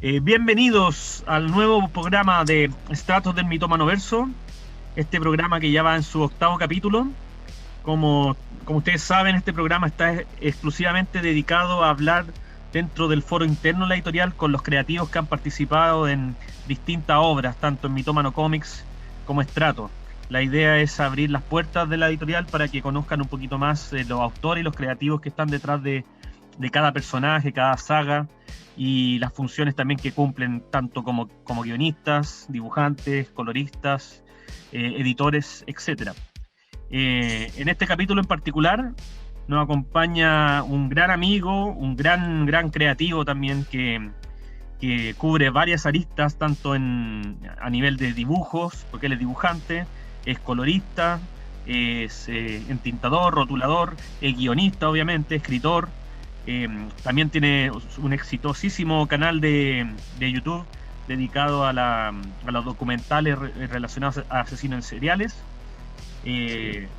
Bienvenidos al nuevo programa de Estratos del Mitómano Verso, este programa que ya va en su 8º capítulo. Como ustedes saben, este programa está exclusivamente dedicado a hablar dentro del foro interno de la editorial con los creativos que han participado en distintas obras, tanto en Mitómano Comics como Estratos. La idea es abrir las puertas de la editorial para que conozcan un poquito más los autores y los creativos que están detrás de cada personaje, cada saga, y las funciones también que cumplen tanto como guionistas, dibujantes, coloristas, editores, etc. En este capítulo en particular nos acompaña un gran amigo, un gran creativo también que cubre varias aristas, tanto a nivel de dibujos, porque él es dibujante, es colorista, es entintador, rotulador, es guionista, obviamente, escritor. También tiene un exitosísimo canal de YouTube dedicado a los documentales relacionados a asesinos en seriales.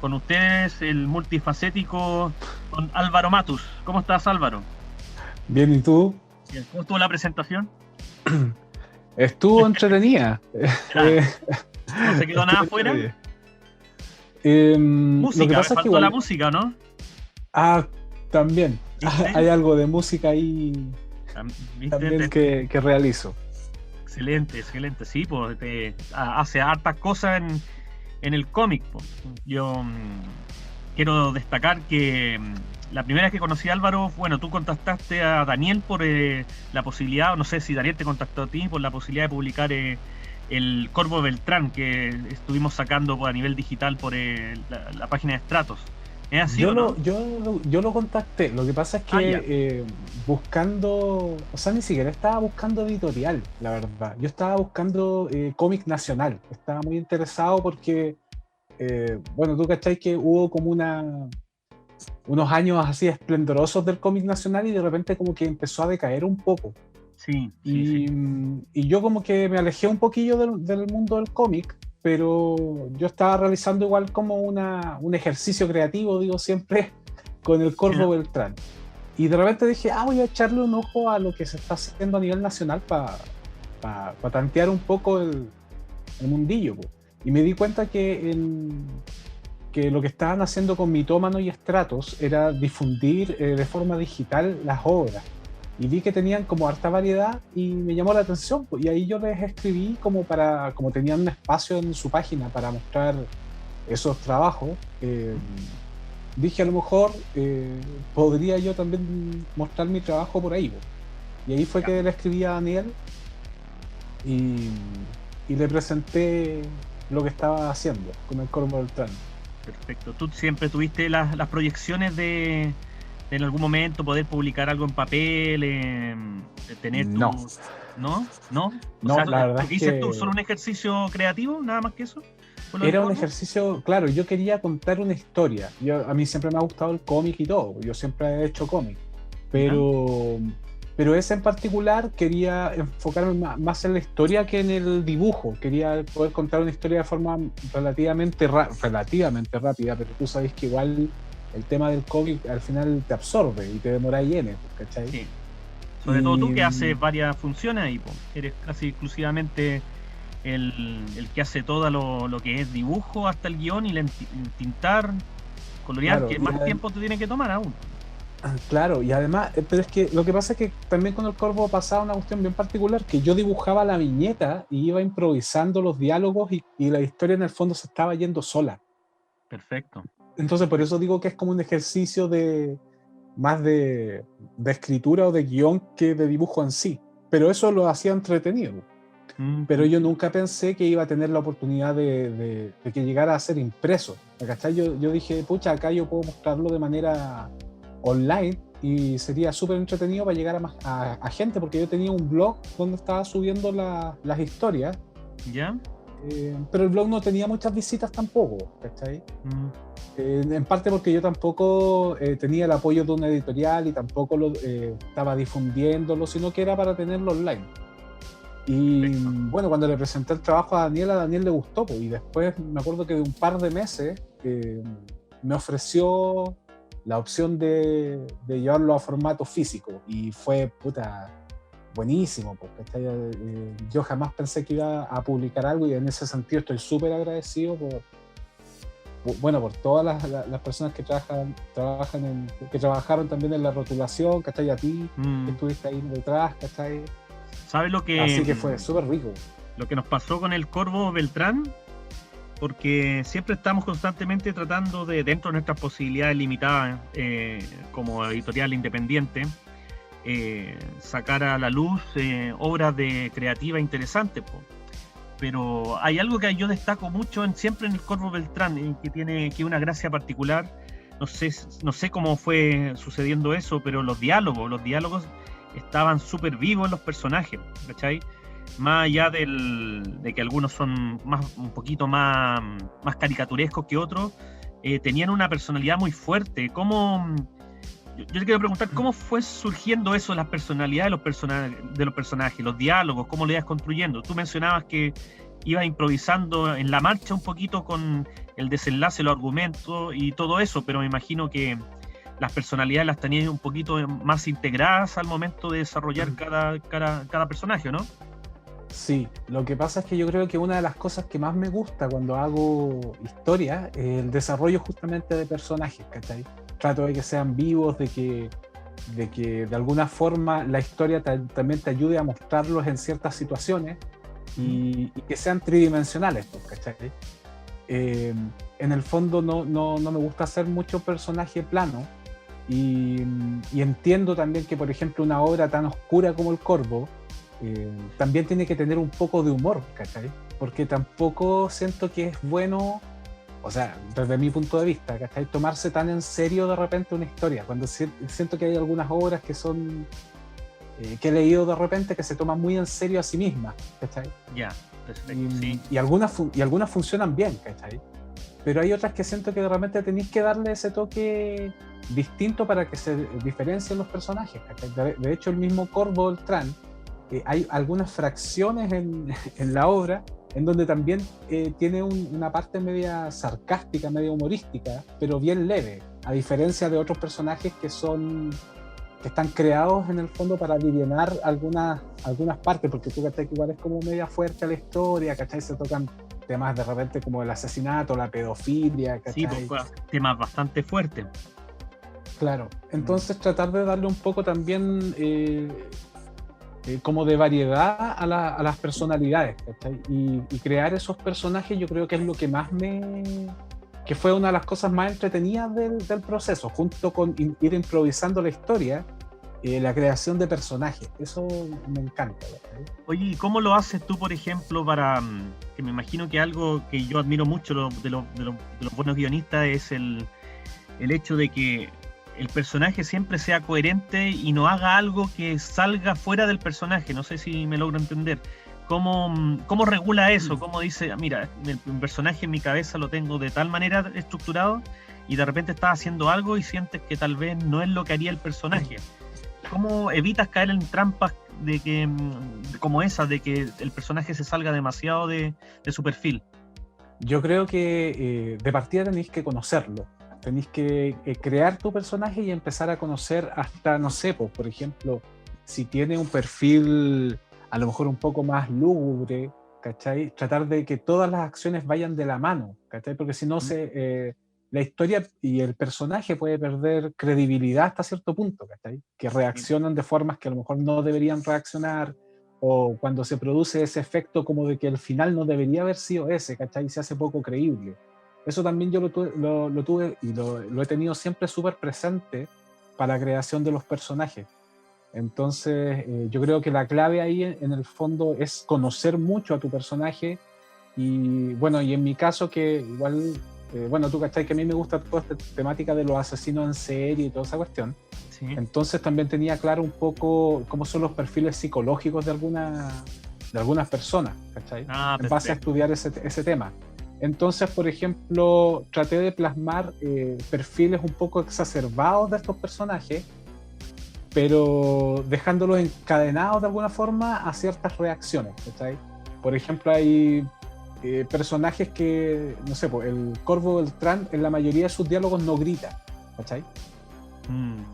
Con ustedes, el multifacético don Álvaro Matus. ¿Cómo estás, Álvaro? Bien, ¿y tú? Bien. ¿Cómo estuvo la presentación? Estuvo entretenida. ¿No se quedó nada afuera? Lo que Música, me pasa es que faltó igual... la música, ¿no? También. ¿Viste? Hay algo de música ahí ¿Viste? también que realizo. Excelente, sí, pues hace hartas cosas en el cómic. Pues. Yo quiero destacar que la primera vez que conocí a Álvaro, bueno, tú contactaste a Daniel por la posibilidad, o no sé si Daniel te contactó a ti, por la posibilidad de publicar el Corvo Beltrán que estuvimos sacando a nivel digital por la página de Estratos. ¿Es así o no? Yo lo contacté. Lo que pasa es que buscando, o sea, ni siquiera estaba buscando editorial, la verdad. Yo estaba buscando cómic nacional. Estaba muy interesado porque, bueno, tú cachai que hubo como unos años así esplendorosos del cómic nacional y de repente como que empezó a decaer un poco. Sí. Y yo como que me alejé un poquillo del mundo del cómic, pero yo estaba realizando igual como un ejercicio creativo, digo siempre, con el Corvo Beltrán. Y de repente dije, voy a echarle un ojo a lo que se está haciendo a nivel nacional para tantear un poco el mundillo. Po. Y me di cuenta que lo que estaban haciendo con Mitómano y Estratos era difundir de forma digital las obras. Y vi que tenían como harta variedad y me llamó la atención. Y ahí yo les escribí como tenían un espacio en su página para mostrar esos trabajos. Dije a lo mejor podría yo también mostrar mi trabajo por ahí. Y ahí fue que le escribí a Daniel y le presenté lo que estaba haciendo con el Corvo Beltrán. Perfecto. ¿Tú siempre tuviste las proyecciones de en algún momento poder publicar algo en papel, tener tu... No. ¿No? ¿No? No, O sea, la verdad lo que es dices que tú, ¿solo un ejercicio creativo? ¿Nada más que eso? era un ejercicio, claro, yo quería contar una historia. A mí siempre me ha gustado el cómic y todo, yo siempre he hecho cómic, pero ese en particular quería enfocarme más en la historia que en el dibujo. Quería poder contar una historia de forma relativamente rápida, pero tú sabes que igual el tema del cómic al final te absorbe y te demora N, ¿cachai? Sí. Sobre todo tú que haces varias funciones ahí, pues. Eres casi exclusivamente el que hace todo lo que es dibujo hasta el guión y el tintar, colorear, Claro, que más tiempo te tiene que tomar aún. Claro, y además, pero es que lo que pasa es que también con el Corvo pasaba una cuestión bien particular, que yo dibujaba la viñeta y iba improvisando los diálogos y la historia en el fondo se estaba yendo sola. Perfecto. Entonces por eso digo que es como un ejercicio más de escritura o de guión que de dibujo en sí. Pero eso lo hacía entretenido. Pero yo nunca pensé que iba a tener la oportunidad de que llegara a ser impreso. ¿Cachai? Yo dije, pucha, acá yo puedo mostrarlo de manera online y sería súper entretenido para llegar a gente, porque yo tenía un blog donde estaba subiendo las historias. ¿Ya? Pero el blog no tenía muchas visitas tampoco, ¿cachai? En parte porque yo tampoco tenía el apoyo de una editorial y tampoco estaba difundiéndolo, sino que era para tenerlo online. Y bueno, cuando le presenté el trabajo a Daniel le gustó, pues, y después me acuerdo que de un par de meses me ofreció la opción de llevarlo a formato físico, y fue, puta, buenísimo, porque yo jamás pensé que iba a publicar algo y en ese sentido estoy súper agradecido por todas las personas que que trabajaron también en la rotulación, ¿cachai? A ti, que estuviste ahí detrás, ¿cachai? ¿Sabes lo que... Así que fue súper rico. Lo que nos pasó con el Corvo Beltrán, porque siempre estamos constantemente tratando de, dentro de nuestras posibilidades limitadas como editorial independiente, sacar a la luz obras de creativa interesantes, pero hay algo que yo destaco mucho siempre en el Corvo Beltrán, que tiene una gracia particular. No sé cómo fue sucediendo eso, pero los diálogos estaban súper vivos en los personajes, ¿cachai? Más allá de que algunos son un poquito más caricaturescos que otros, tenían una personalidad muy fuerte. Yo te quiero preguntar, ¿cómo fue surgiendo eso, las personalidades de los personajes, los diálogos, cómo lo ibas construyendo? Tú mencionabas que ibas improvisando en la marcha un poquito con el desenlace, los argumentos y todo eso, pero me imagino que las personalidades las tenías un poquito más integradas al momento de desarrollar cada personaje, ¿no? Sí, lo que pasa es que yo creo que una de las cosas que más me gusta cuando hago historia es el desarrollo justamente de personajes, ¿cachai? Trato de que sean vivos, de que de alguna forma la historia también te ayude a mostrarlos en ciertas situaciones y que sean tridimensionales, ¿cachai? En el fondo no me gusta hacer mucho personaje plano y entiendo también que, por ejemplo, una obra tan oscura como El Corvo también tiene que tener un poco de humor, ¿cachai? Porque tampoco siento que es bueno, o sea, desde mi punto de vista, ¿cachai? Tomarse tan en serio de repente una historia, cuando siento que hay algunas obras que son, que he leído de repente, que se toman muy en serio a sí mismas, ¿cachai? Ya, perfecto, sí. Y algunas funcionan bien, ¿cachai? Pero hay otras que siento que de repente tenéis que darle ese toque distinto para que se diferencien los personajes, ¿cachai? De hecho, el mismo Corvo Beltrán, hay algunas fracciones en la obra en donde también tiene una parte media sarcástica, media humorística, pero bien leve, a diferencia de otros personajes que están creados en el fondo para alivianar algunas partes, porque tú, ¿cachai? Que igual es como media fuerte la historia, ¿cachai? Se tocan temas de repente como el asesinato, la pedofilia, ¿cachai? Sí, pues, temas bastante fuertes. Claro, entonces tratar de darle un poco también como de variedad a las personalidades, ¿cachai? Y crear esos personajes yo creo que es lo que más que fue una de las cosas más entretenidas del proceso, junto con ir improvisando la historia, la creación de personajes. Eso me encanta, ¿cachai? Oye, ¿y cómo lo haces tú, por ejemplo, que me imagino que algo que yo admiro mucho de los buenos guionistas es el hecho de que el personaje siempre sea coherente y no haga algo que salga fuera del personaje? No sé si me logro entender. ¿Cómo regula eso? ¿Cómo dice, mira, el personaje en mi cabeza lo tengo de tal manera estructurado y de repente estás haciendo algo y sientes que tal vez no es lo que haría el personaje? ¿Cómo evitas caer en trampas como esa, de que el personaje se salga demasiado de su perfil? Yo creo que de partida tenéis que conocerlo. Tenéis que crear tu personaje y empezar a conocer hasta, no sé, pues, por ejemplo, si tiene un perfil a lo mejor un poco más lúgubre, ¿cachai? Tratar de que todas las acciones vayan de la mano, ¿cachai? Porque si no, la historia y el personaje puede perder credibilidad hasta cierto punto, ¿cachai? Que reaccionan de formas que a lo mejor no deberían reaccionar, o cuando se produce ese efecto como de que el final no debería haber sido ese, ¿cachai? Y se hace poco creíble. Eso también yo lo tuve y lo he tenido siempre súper presente para la creación de los personajes. Entonces, yo creo que la clave ahí en el fondo es conocer mucho a tu personaje y bueno, y en mi caso que igual, bueno, tú cachai que a mí me gusta toda esta temática de los asesinos en serie y toda esa cuestión. Sí. Entonces también tenía claro un poco cómo son los perfiles psicológicos de algunas personas, ¿cachai? En base a estudiar ese tema. Entonces, por ejemplo, traté de plasmar perfiles un poco exacerbados de estos personajes, pero dejándolos encadenados de alguna forma a ciertas reacciones, ¿cachai? Por ejemplo, hay personajes que, no sé, pues, el Corvo Beltrán en la mayoría de sus diálogos no grita, ¿cachai?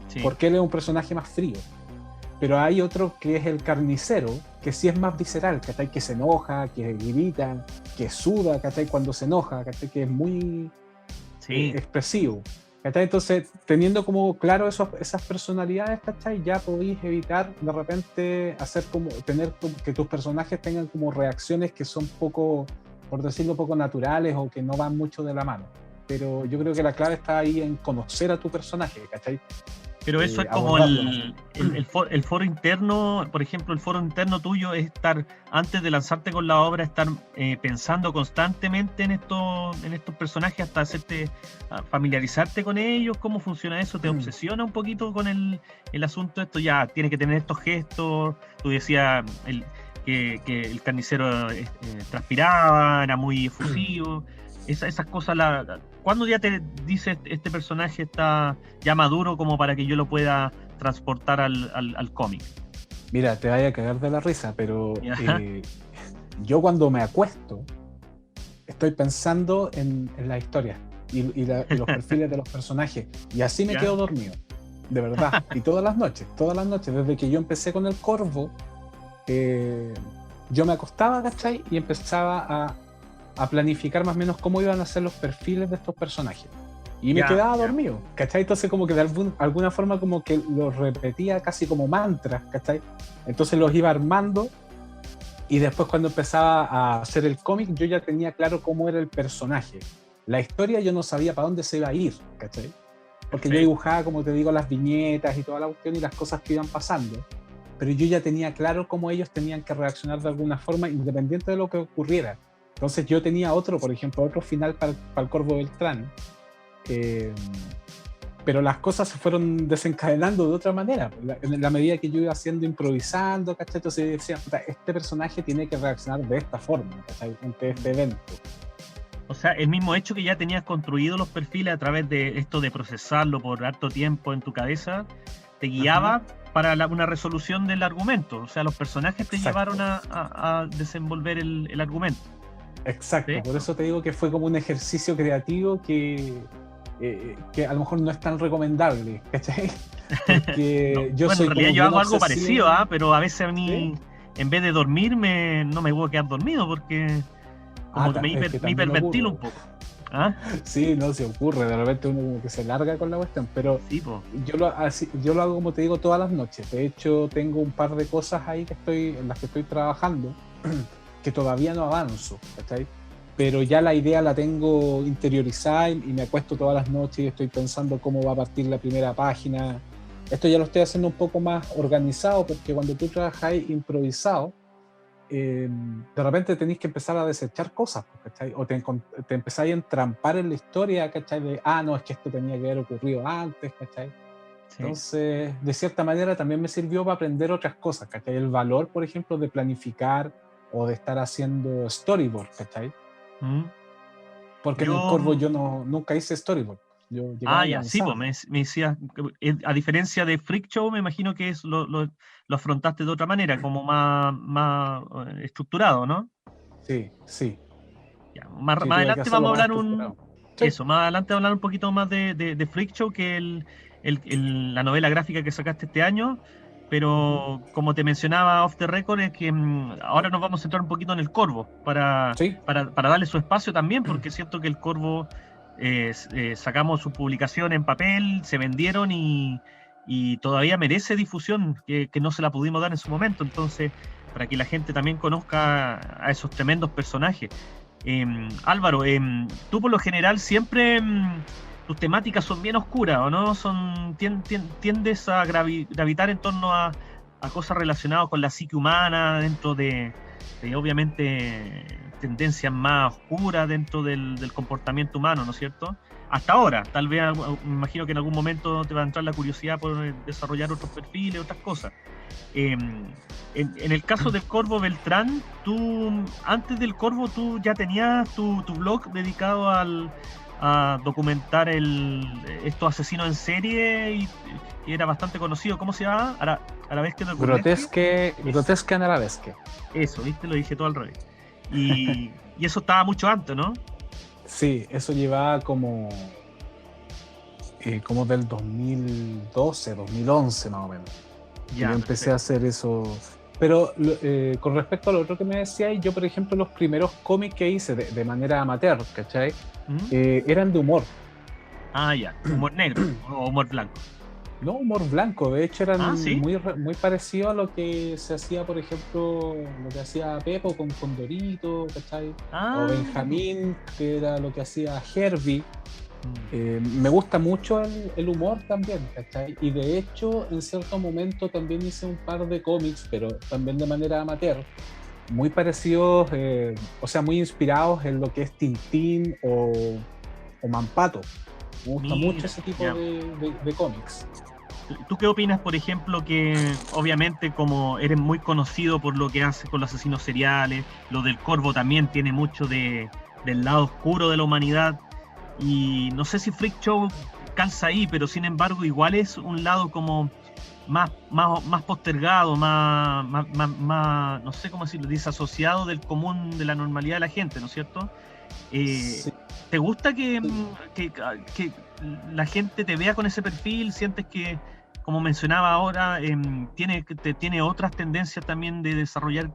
Sí. Porque él es un personaje más frío. Pero hay otro que es el carnicero, que sí es más visceral, ¿cachai? Que se enoja, que grita, que suda, ¿cachai? Cuando se enoja, ¿cachai? Que es muy Sí, expresivo, ¿cachai? Entonces, teniendo como claro esas personalidades, ¿cachai? Ya podéis evitar de repente tener que tus personajes tengan como reacciones que son poco, por decirlo, poco naturales o que no van mucho de la mano. Pero yo creo que la clave está ahí en conocer a tu personaje, ¿cachai? pero eso es como Abordarlo. el foro interno, por ejemplo, el foro interno tuyo es estar, antes de lanzarte con la obra, estar pensando constantemente en estos personajes hasta familiarizarte con ellos. ¿Cómo funciona eso? ¿Te obsesiona un poquito con el asunto? Esto ya tiene que tener estos gestos. Tú decías que el carnicero transpiraba, era muy efusivo. Esas cosas, ¿cuándo ya te dice este personaje está ya maduro como para que yo lo pueda transportar al cómic? Mira, te vaya a cagar de la risa, pero yo cuando me acuesto estoy pensando en la historia y los perfiles de los personajes, y así me quedo dormido, de verdad. Y todas las noches, desde que yo empecé con el Corvo, yo me acostaba, ¿cachai? Y empezaba a planificar más o menos cómo iban a ser los perfiles de estos personajes. Y me quedaba dormido, ¿cachai? Entonces como que de alguna forma como que los repetía casi como mantras, ¿cachai? Entonces los iba armando, y después cuando empezaba a hacer el cómic yo ya tenía claro cómo era el personaje. La historia yo no sabía para dónde se iba a ir, ¿cachai? Porque yo dibujaba, como te digo, las viñetas y toda la cuestión y las cosas que iban pasando, pero yo ya tenía claro cómo ellos tenían que reaccionar de alguna forma independiente de lo que ocurriera. Entonces yo tenía por ejemplo, otro final para el Corvo Beltrán, pero las cosas se fueron desencadenando de otra manera, en la medida que yo iba haciendo, improvisando, ¿cachai? Entonces decía, este personaje tiene que reaccionar de esta forma, ¿cachai? Ante este evento. O sea, el mismo hecho que ya tenías construido los perfiles a través de esto de procesarlo por harto tiempo en tu cabeza, te guiaba para una resolución del argumento. O sea, los personajes te llevaron a desenvolver el argumento. Exacto, ¿sí? Por eso te digo que fue como un ejercicio creativo que a lo mejor no es tan recomendable, ¿cachai? Porque en realidad yo hago algo parecido, pero a veces a mí, en vez de dormirme, no me puedo quedar dormido porque como que me hiperventilo un poco. Sí, no se ocurre, de repente uno como que se larga con la cuestión, pero sí, yo lo hago, como te digo, todas las noches. De hecho, tengo un par de cosas ahí en las que estoy trabajando que todavía no avanzo, ¿cachai? Pero ya la idea la tengo interiorizada y me acuesto todas las noches y estoy pensando cómo va a partir la primera página. Esto ya lo estoy haciendo un poco más organizado, porque cuando tú trabajáis improvisado, de repente tenéis que empezar a desechar cosas, ¿cachai? O te empezáis a entrampar en la historia, ¿cachai? De, no, es que esto tenía que haber ocurrido antes, ¿cachai? Sí. Entonces, de cierta manera también me sirvió para aprender otras cosas, ¿cachai? El valor, por ejemplo, de planificar o de estar haciendo storyboard, ¿cachai? Porque en el Corvo yo nunca hice storyboard. Sí, pues me decías, a diferencia de Freak Show, me imagino que lo afrontaste de otra manera, como más estructurado, ¿no? Sí. Ya, más adelante vamos a hablar más adelante hablar un poquito más de Freak Show, que la novela gráfica que sacaste este año. Pero como te mencionaba off the record, es que ahora nos vamos a centrar un poquito en el Corvo para darle su espacio también, porque siento que el Corvo sacamos su publicación en papel, se vendieron y todavía merece difusión que no se la pudimos dar en su momento. Entonces, para que la gente también conozca a esos tremendos personajes. Álvaro, tú por lo general siempre tus temáticas son bien oscuras, ¿o no? Tiendes a gravitar en torno a cosas relacionadas con la psique humana, dentro de obviamente tendencias más oscuras dentro del comportamiento humano, ¿no es cierto? Hasta ahora, tal vez me imagino que en algún momento te va a entrar la curiosidad por desarrollar otros perfiles, otras cosas. En el caso del Corvo Beltrán, antes del Corvo tú ya tenías tu blog dedicado a documentar estos asesinos en serie y era bastante conocido. ¿Cómo se llama? Arabesque del Grotesque en Arabesque. Eso, ¿viste? Lo dije todo al revés. Y eso estaba mucho antes, ¿no? Sí, eso llevaba como del 2012, 2011 más o menos. Y Ya, yo empecé a hacer eso. Pero con respecto a lo otro que me decías, yo, por ejemplo, los primeros cómics que hice de manera amateur, ¿cachai? ¿Mm? Eran de humor. Ah, ya. Humor negro o humor blanco. No humor blanco, de hecho Ah, eran sí. muy parecidos a lo que se hacía, por ejemplo, lo que hacía Pepo con Condorito, ¿cachai? O Ah. Benjamín, que era lo que hacía Herbie. Mm. Me gusta mucho el humor también, ¿cachai? Y de hecho, en cierto momento también hice un par de cómics, pero también de manera amateur, muy parecidos, o sea, muy inspirados en lo que es Tintín o Mampato. Me gusta mucho Mira, ese tipo ya. de cómics. ¿Tú qué opinas, por ejemplo, que obviamente como eres muy conocido por lo que haces con los asesinos seriales, lo del Corvo también tiene mucho del lado oscuro de la humanidad, y no sé si Freak Show calza ahí, pero sin embargo igual es un lado como más postergado, no sé cómo decirlo, desasociado del común, de la normalidad de la gente, ¿no es cierto? Eh, Sí. ¿Te gusta que la gente te vea con ese perfil? ¿Sientes que, como mencionaba ahora, tiene otras tendencias también de desarrollar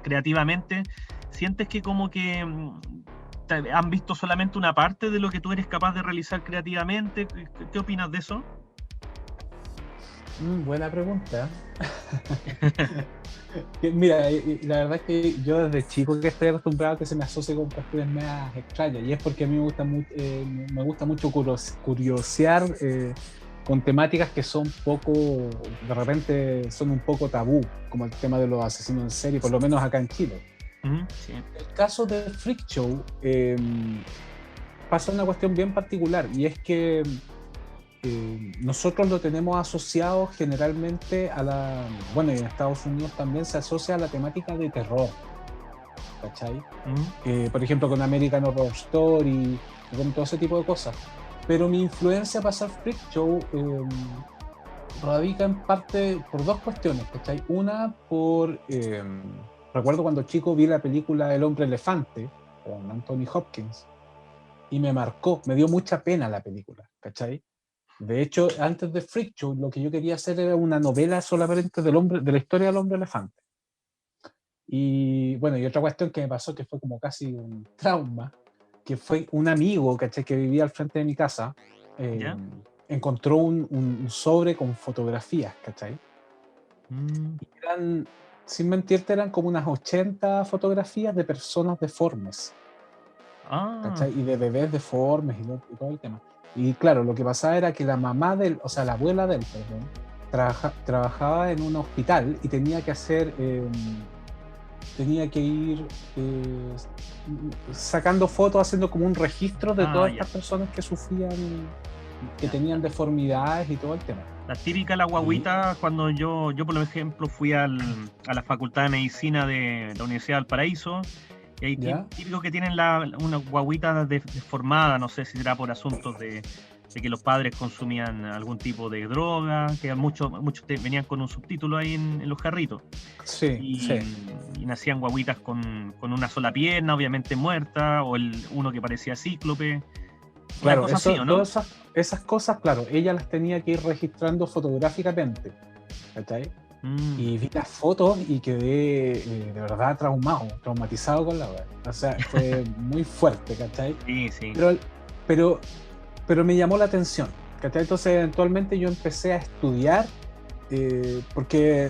creativamente? ¿Sientes que como que han visto solamente una parte de lo que tú eres capaz de realizar creativamente? ¿Qué opinas de eso? Buena pregunta. Mira, la verdad es que yo desde chico que estoy acostumbrado a que se me asocie con cuestiones más extrañas, y es porque a mí me gusta mucho curiosear con temáticas que son poco, de repente son un poco tabú, como el tema de los asesinos en serie, por lo menos acá en Chile. Sí. El caso de Freak Show pasa una cuestión bien particular, y es que nosotros lo tenemos asociado generalmente bueno, y en Estados Unidos también se asocia a la temática de terror, ¿cachai? Por ejemplo, con American Horror Story, con todo ese tipo de cosas. Pero mi influencia para hacer Freak Show radica en parte por dos cuestiones, ¿cachai? Una, recuerdo cuando chico vi la película El Hombre Elefante, con Anthony Hopkins, y me marcó, me dio mucha pena la película, ¿cachai? De hecho, antes de Freak Show, lo que yo quería hacer era una novela solamente de la historia del hombre elefante. Y bueno, y otra cuestión que me pasó que fue como casi un trauma, que fue un amigo, ¿cachai? Que vivía al frente de mi casa, eh, ¿Ya? encontró un sobre con fotografías, ¿cachai? Mm. Y eran, sin mentirte, eran como unas 80 fotografías de personas deformes, Ah, ¿cachai? Y de bebés deformes y todo el tema. Y claro, lo que pasaba era que la mamá o sea, la abuela de él, perdón, trabajaba en un hospital y tenía que ir sacando fotos, haciendo como un registro de todas ya, estas personas que sufrían, que ya. tenían deformidades y todo el tema. La típica la Y guaguita cuando yo por ejemplo fui a la Facultad de Medicina de la Universidad del Paraíso, y ahí ya, típico que tienen una guaguita deformada, no sé si será por asuntos de que los padres consumían algún tipo de droga, que muchos venían con un subtítulo ahí en los jarritos, sí, y, sí. y nacían guaguitas con una sola pierna, obviamente muerta, o uno que parecía cíclope, una Claro, cosa así, ¿o no? todas esas cosas, claro, ella las tenía que ir registrando fotográficamente, ¿cachai? Mm, Y vi las fotos y quedé de verdad traumatizado con la web. O sea, fue muy fuerte, ¿cachai? sí, sí. Pero, pero, pero me llamó la atención, ¿cachai? Entonces eventualmente yo empecé a estudiar porque,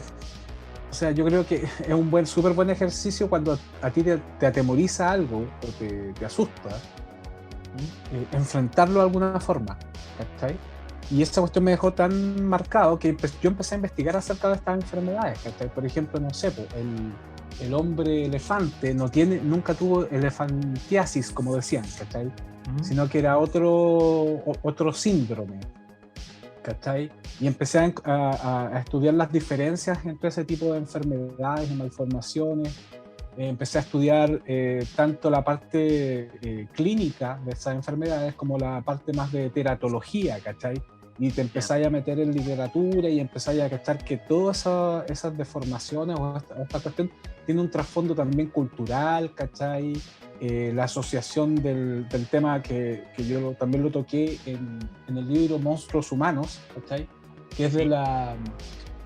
o sea, yo creo que es un súper buen ejercicio cuando a ti te atemoriza algo o te asusta, enfrentarlo de alguna forma, ¿cachai? Y esa cuestión me dejó tan marcado que yo empecé a investigar acerca de estas enfermedades, ¿cachai? Por ejemplo, no sé, el hombre elefante nunca tuvo elefantiasis, como decían, ¿cachai? Mm. Sino que era otro síndrome, ¿cachai? Y empecé a estudiar las diferencias entre ese tipo de enfermedades y malformaciones. Empecé a estudiar tanto la parte clínica de esas enfermedades como la parte más de teratología, ¿cachai? Y te Ya. empezáis a meter en literatura y empezáis a cachar que todas esas deformaciones o esta cuestión tiene un trasfondo también cultural, ¿cachai? La asociación del tema que yo también lo toqué en el libro Monstruos Humanos, ¿cachai? Que es Sí.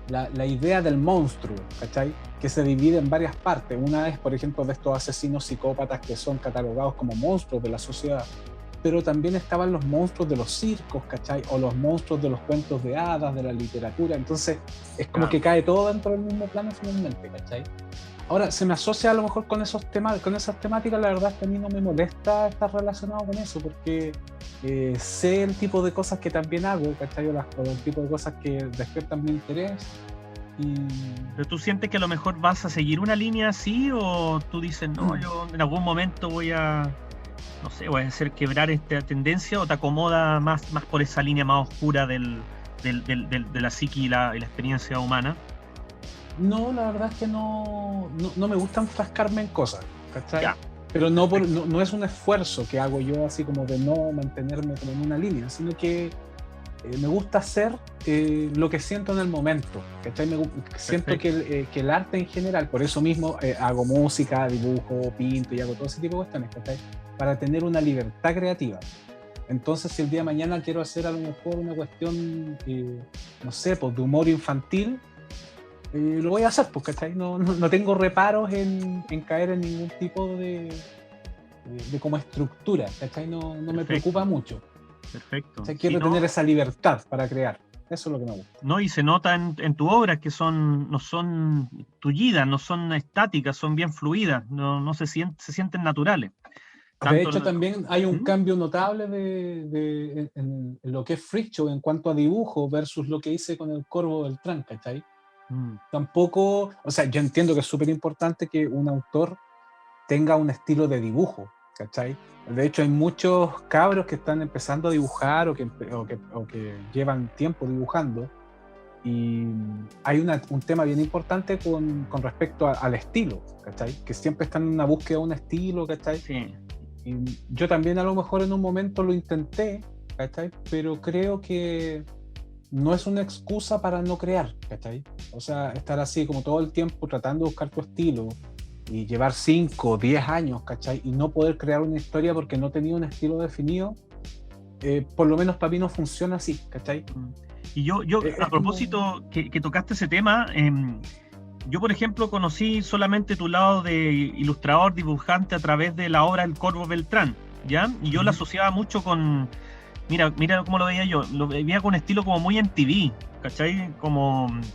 la idea del monstruo, ¿cachai? Que se divide en varias partes. Una es, por ejemplo, de estos asesinos psicópatas que son catalogados como monstruos de la sociedad, pero también estaban los monstruos de los circos, ¿cachai? O los monstruos de los cuentos de hadas, de la literatura. Entonces, es como que cae todo dentro del mismo plano finalmente, ¿cachai? Ahora, se me asocia a lo mejor con esos temas, con esas temáticas. La verdad es que a mí no me molesta estar relacionado con eso, porque sé el tipo de cosas que también hago, ¿cachai? O el tipo de cosas que despiertan mi interés. ¿Pero tú sientes que a lo mejor vas a seguir una línea así, o tú dices, no, yo en algún momento voy a hacer quebrar esta tendencia, o te acomoda más por esa línea más oscura de la psique y la experiencia humana? No, la verdad es que no me gusta enfrascarme en cosas, ¿cachai? Ya. Pero no es un esfuerzo que hago yo así como de no mantenerme como en una línea, sino que me gusta hacer lo que siento en el momento, ¿cachai? Siento que el arte en general, por eso mismo hago música, dibujo, pinto y hago todo ese tipo de cuestiones, ¿cachai? Para tener una libertad creativa. Entonces, si el día de mañana quiero hacer a lo mejor una cuestión, no sé, pues de humor infantil, lo voy a hacer, pues, ¿cachai? No tengo reparos en caer en ningún tipo de como estructura, ¿cachai? No me preocupa mucho. Perfecto. O sea, quiero tener esa libertad para crear. Eso es lo que me gusta. No, y se nota en tu obra que no son tullidas, no son estáticas, son bien fluidas, no se sienten naturales. De hecho, también hay un cambio notable en lo que es Freak Show en cuanto a dibujo versus lo que hice con el Corvo Beltrán, ¿cachai? Tampoco, o sea, yo entiendo que es súper importante que un autor tenga un estilo de dibujo, ¿cachai? De hecho, hay muchos cabros que están empezando a dibujar o que llevan tiempo dibujando, y hay un tema bien importante con respecto al estilo, ¿cachai? Que siempre están en una búsqueda de un estilo, ¿cachai? Sí. Y yo también a lo mejor en un momento lo intenté, ¿cachai? Pero creo que no es una excusa para no crear, ¿cachai? O sea, estar así como todo el tiempo tratando de buscar tu estilo y llevar 5 o 10 años, ¿cachai? Y no poder crear una historia porque no tenía un estilo definido, por lo menos para mí no funciona así, ¿cachai? Y yo a propósito que tocaste ese tema, yo por ejemplo conocí solamente tu lado de ilustrador, dibujante a través de la obra El Corvo Beltrán, ¿ya? Y yo la asociaba mucho con... Mira cómo lo veía yo. Lo veía con un estilo como muy MTV, ¿cachai?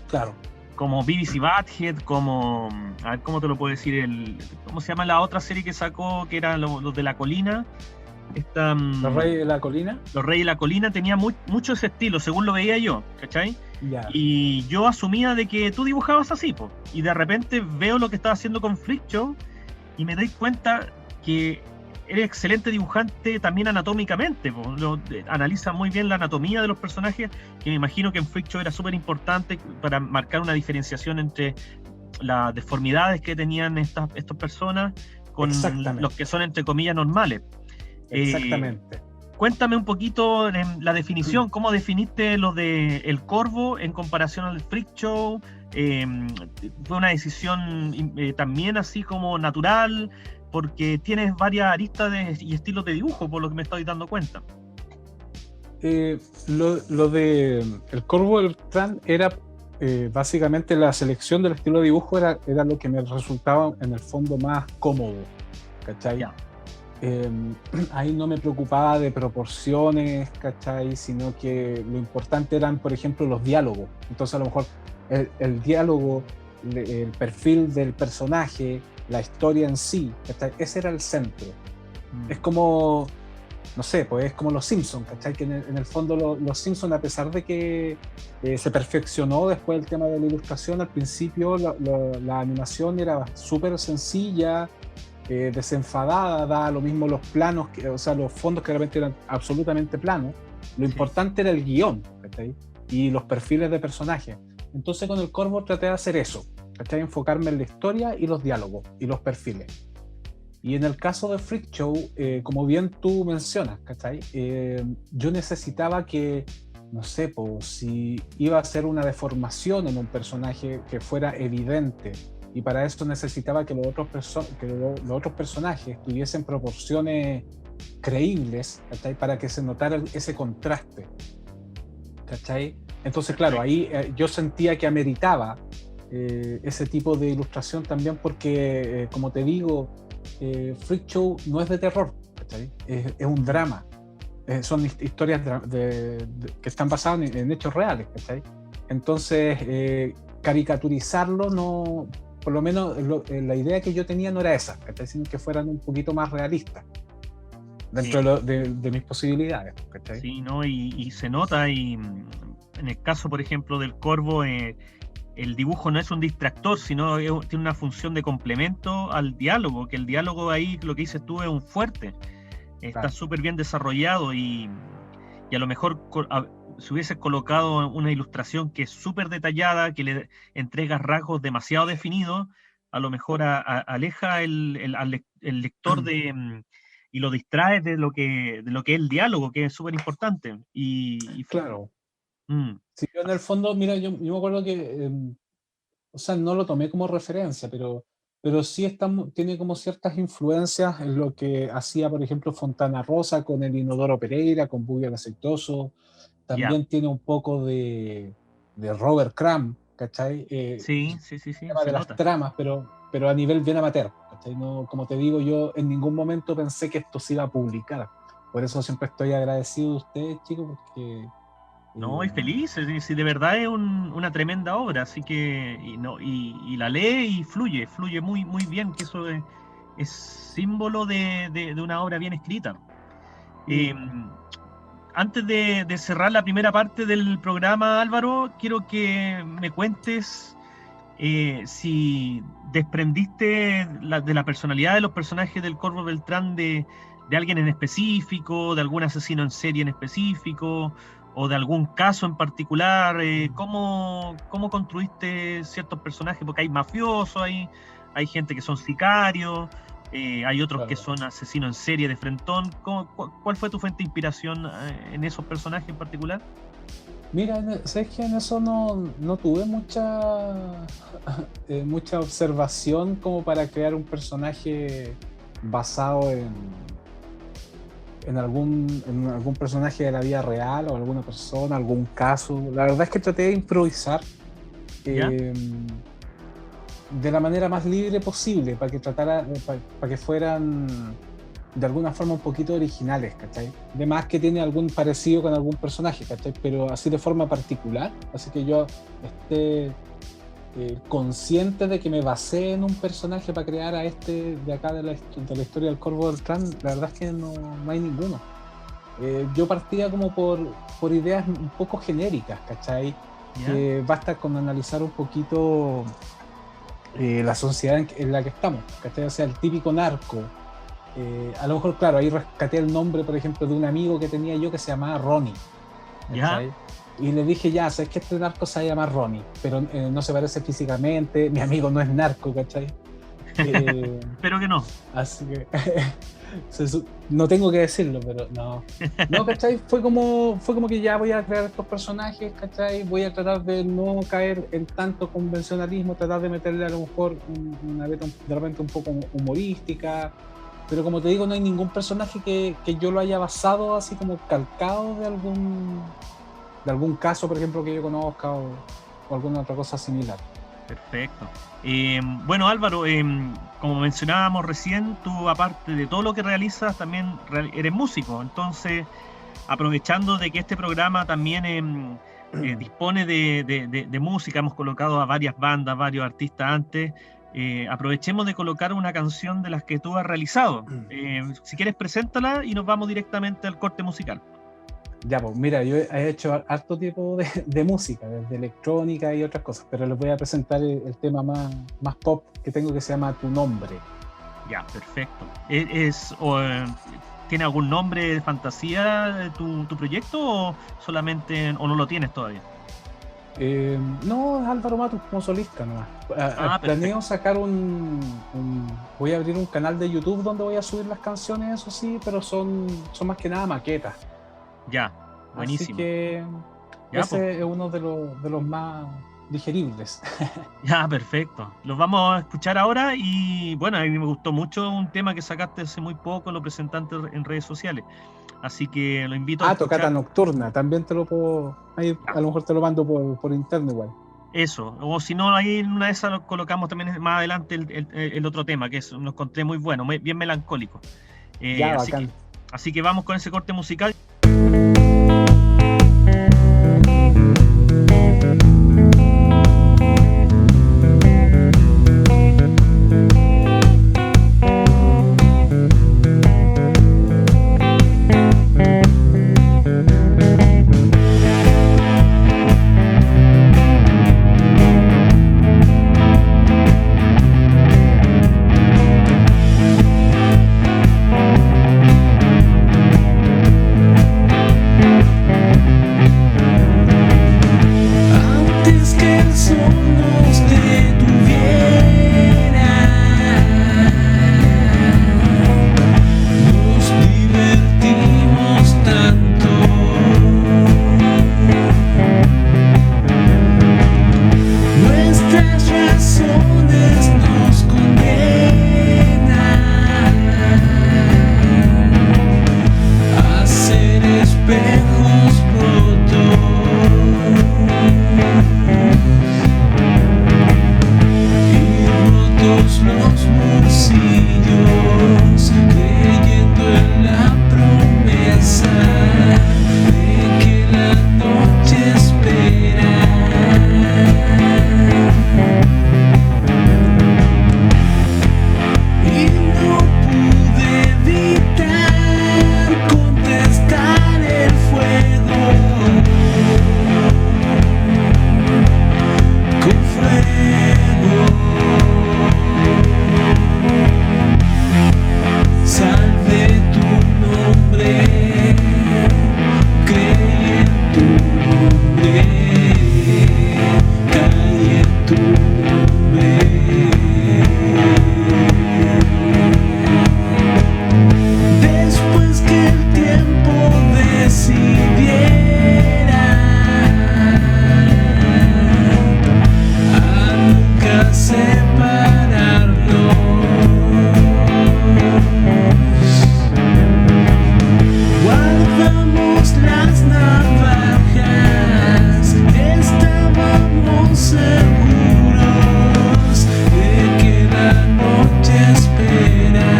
Claro. Como BBC Butthead, como... A ver, ¿cómo te lo puedo decir? ¿Cómo se llama la otra serie que sacó, que era los de la colina? ¿Los Reyes de la Colina? Los Reyes de la Colina tenía mucho ese estilo, según lo veía yo, ¿cachai? Yeah. Y yo asumía de que tú dibujabas así, po. Y de repente veo lo que estás haciendo con Freak Show y me doy cuenta que eres excelente dibujante también anatómicamente, po. Analiza muy bien la anatomía de los personajes, que me imagino que en Freak Show era súper importante para marcar una diferenciación entre las deformidades que tenían estas personas con los que son entre comillas normales. Exactamente. Cuéntame un poquito la definición, ¿cómo definiste lo de El Corvo en comparación al Freak Show? ¿Fue una decisión también así como natural? Porque tienes varias aristas y estilos de dibujo, por lo que me estoy dando cuenta. Lo de El Corvo Beltrán era básicamente la selección del estilo de dibujo era lo que me resultaba en el fondo más cómodo, ¿cachai? Yeah. Ahí no me preocupaba de proporciones, ¿cachai? Sino que lo importante eran, por ejemplo, los diálogos. Entonces a lo mejor el diálogo, el perfil del personaje, la historia en sí, ¿cachai? Ese era el centro. Es como, no sé, pues es como los Simpsons, ¿cachai? Que en el fondo los Simpsons, a pesar de que se perfeccionó después el tema de la ilustración, al principio la animación era súper sencilla, desenfadada, daba lo mismo los planos, o sea, los fondos que realmente eran absolutamente planos. Lo importante era el guión, ¿cachai? Y los perfiles de personajes. Entonces con El Corvo traté de hacer eso, ¿cachai? Enfocarme en la historia y los diálogos y los perfiles. Y en el caso de Freak Show, como bien tú mencionas, ¿cachai? Yo necesitaba que, no sé, pues, si iba a ser una deformación en un personaje que fuera evidente, y para eso necesitaba que los otros personajes tuviesen proporciones creíbles, ¿cachai? Para que se notara ese contraste, ¿cachai? Entonces, claro, ahí yo sentía que ameritaba ese tipo de ilustración también porque, como te digo, Freak Show no es de terror, ¿cachai? Es un drama. Son historias que están basadas en hechos reales, ¿cachai? Entonces, caricaturizarlo no, por lo menos la idea que yo tenía no era esa, ¿cachai? Sino que fueran un poquito más realistas dentro de mis posibilidades, ¿cachai? Sí, ¿no? Y se nota, y en el caso, por ejemplo, del Corvo, el dibujo no es un distractor, sino tiene una función de complemento al diálogo, que el diálogo ahí, lo que dices tú, es un fuerte. Está súper bien desarrollado y a lo mejor si hubieses colocado una ilustración que es súper detallada, que le entrega rasgos demasiado definidos, a lo mejor aleja el lector y lo distrae de lo que es el diálogo, que es súper importante. Claro. Sí, yo en el fondo, mira, yo me acuerdo que, o sea, no lo tomé como referencia, pero sí tiene como ciertas influencias en lo que hacía, por ejemplo, Fontana Rosa con el Inodoro Pereira, con Buggy el Aceitoso. También tiene un poco de Robert Crumb, ¿cachai? Sí, El se tema de las nota. tramas, pero a nivel bien amateur, ¿cachai? No, como te digo, yo en ningún momento pensé que esto se iba a publicar. Por eso siempre estoy agradecido de ustedes, chicos, porque... No, y feliz, si de verdad es una tremenda obra, así que y la lee y fluye muy, muy bien, que eso es símbolo de una obra bien escrita. Antes de cerrar la primera parte del programa, Álvaro, quiero que me cuentes si desprendiste de la personalidad de los personajes del Corvo Beltrán de alguien en específico, de algún asesino en serie en específico, o de algún caso en particular. ¿Cómo construiste ciertos personajes? Porque hay mafiosos, hay gente que son sicarios, hay otros que son asesinos en serie de frentón. ¿Cuál fue tu fuente de inspiración en esos personajes en particular? Mira, sabes que en eso no tuve mucha observación como para crear un personaje basado en algún personaje de la vida real o alguna persona, algún caso. La verdad es que traté de improvisar de la manera más libre posible para que fueran de alguna forma un poquito originales, ¿cachai? Además que tiene algún parecido con algún personaje, ¿cachai? Pero así de forma particular, así que yo esté consciente de que me basé en un personaje para crear a este de acá de la historia del Corvo Beltrán, la verdad es que no hay ninguno. Yo partía como por ideas un poco genéricas, ¿cachai? Que basta con analizar un poquito la sociedad en la que estamos, ¿cachai? O sea, el típico narco. A lo mejor, claro, ahí rescaté el nombre, por ejemplo, de un amigo que tenía yo que se llamaba Ronnie. ¿Cachai? Y le dije, ya, sabes que este narco se llama Ronnie, pero no se parece físicamente, mi amigo no es narco, ¿cachai? Espero que no. Así que no tengo que decirlo, pero no. No, ¿cachai? Fue como que ya voy a crear estos personajes, ¿cachai? Voy a tratar de no caer en tanto convencionalismo, tratar de meterle a lo mejor una beta de repente un poco humorística. Pero como te digo, no hay ningún personaje que yo lo haya basado así como calcado de algún caso, por ejemplo, que yo conozca o alguna otra cosa similar. Perfecto. Bueno, Álvaro, como mencionábamos recién, tú aparte de todo lo que realizas, también eres músico. Entonces, aprovechando de que este programa también dispone de música, hemos colocado a varias bandas, varios artistas antes. Aprovechemos de colocar una canción de las que tú has realizado. Si quieres, preséntala y nos vamos directamente al corte musical. Ya, pues mira, yo he hecho harto tipo de música, desde electrónica y otras cosas, pero les voy a presentar el tema más pop que tengo, que se llama Tu Nombre. Ya, perfecto. ¿Tiene algún nombre de fantasía tu proyecto o solamente, o no lo tienes todavía? No, es Álvaro Matus como solista nomás. Planeo sacar voy a abrir un canal de YouTube donde voy a subir las canciones, eso sí, pero son más que nada maquetas. Ya, buenísimo. Así que ese es uno de los más digeribles. Ya, perfecto. Los vamos a escuchar ahora y bueno, a mí me gustó mucho un tema que sacaste hace muy poco, lo presentaste en redes sociales. Así que lo invito a Tocata escuchar. Nocturna, también te lo puedo, ahí Ya, a lo mejor te lo mando por interno igual. eso, o si no, ahí en una de esas lo colocamos también más adelante el otro tema, que lo encontré muy bueno, bien melancólico. Eh, Ya, así que, bacán. así que vamos con ese corte musical. Antes que el sol nos detuviera, nos divertimos tanto. Nuestras razones nos condenan a ser espejos rotos. Y rotos los bolsillos, creyendo en la promesa de que la noche espera. Y no pude evitar contestar el fuego con fuego. Salve tu nombre, creí en tu nombre, caí en tu nombre. Después que el tiempo decidiera a nunca separarnos, guardamos las navajas, estábamos seguros de que la noche espera.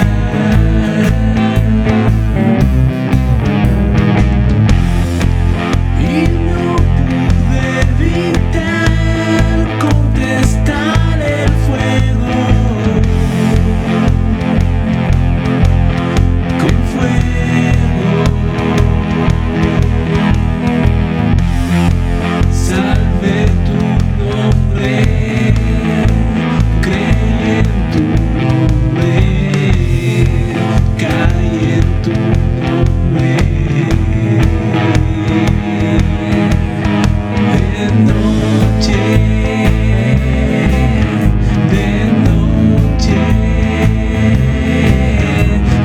Y no pude evitar contestar el fuego con fuego. Salve tu nombre, creí en tu nombre, caí en tu nombre. De noche, de noche,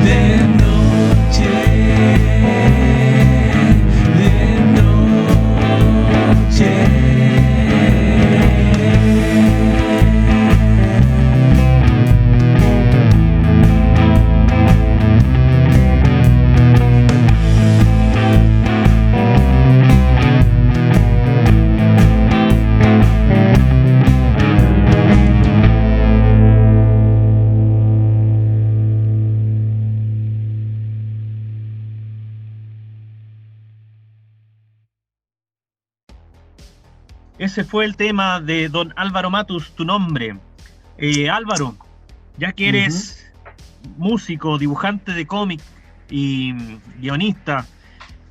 de noche, de noche. Ese fue el tema de don Álvaro Matus, Tu Nombre. Álvaro, ya que eres músico, dibujante de cómic y guionista,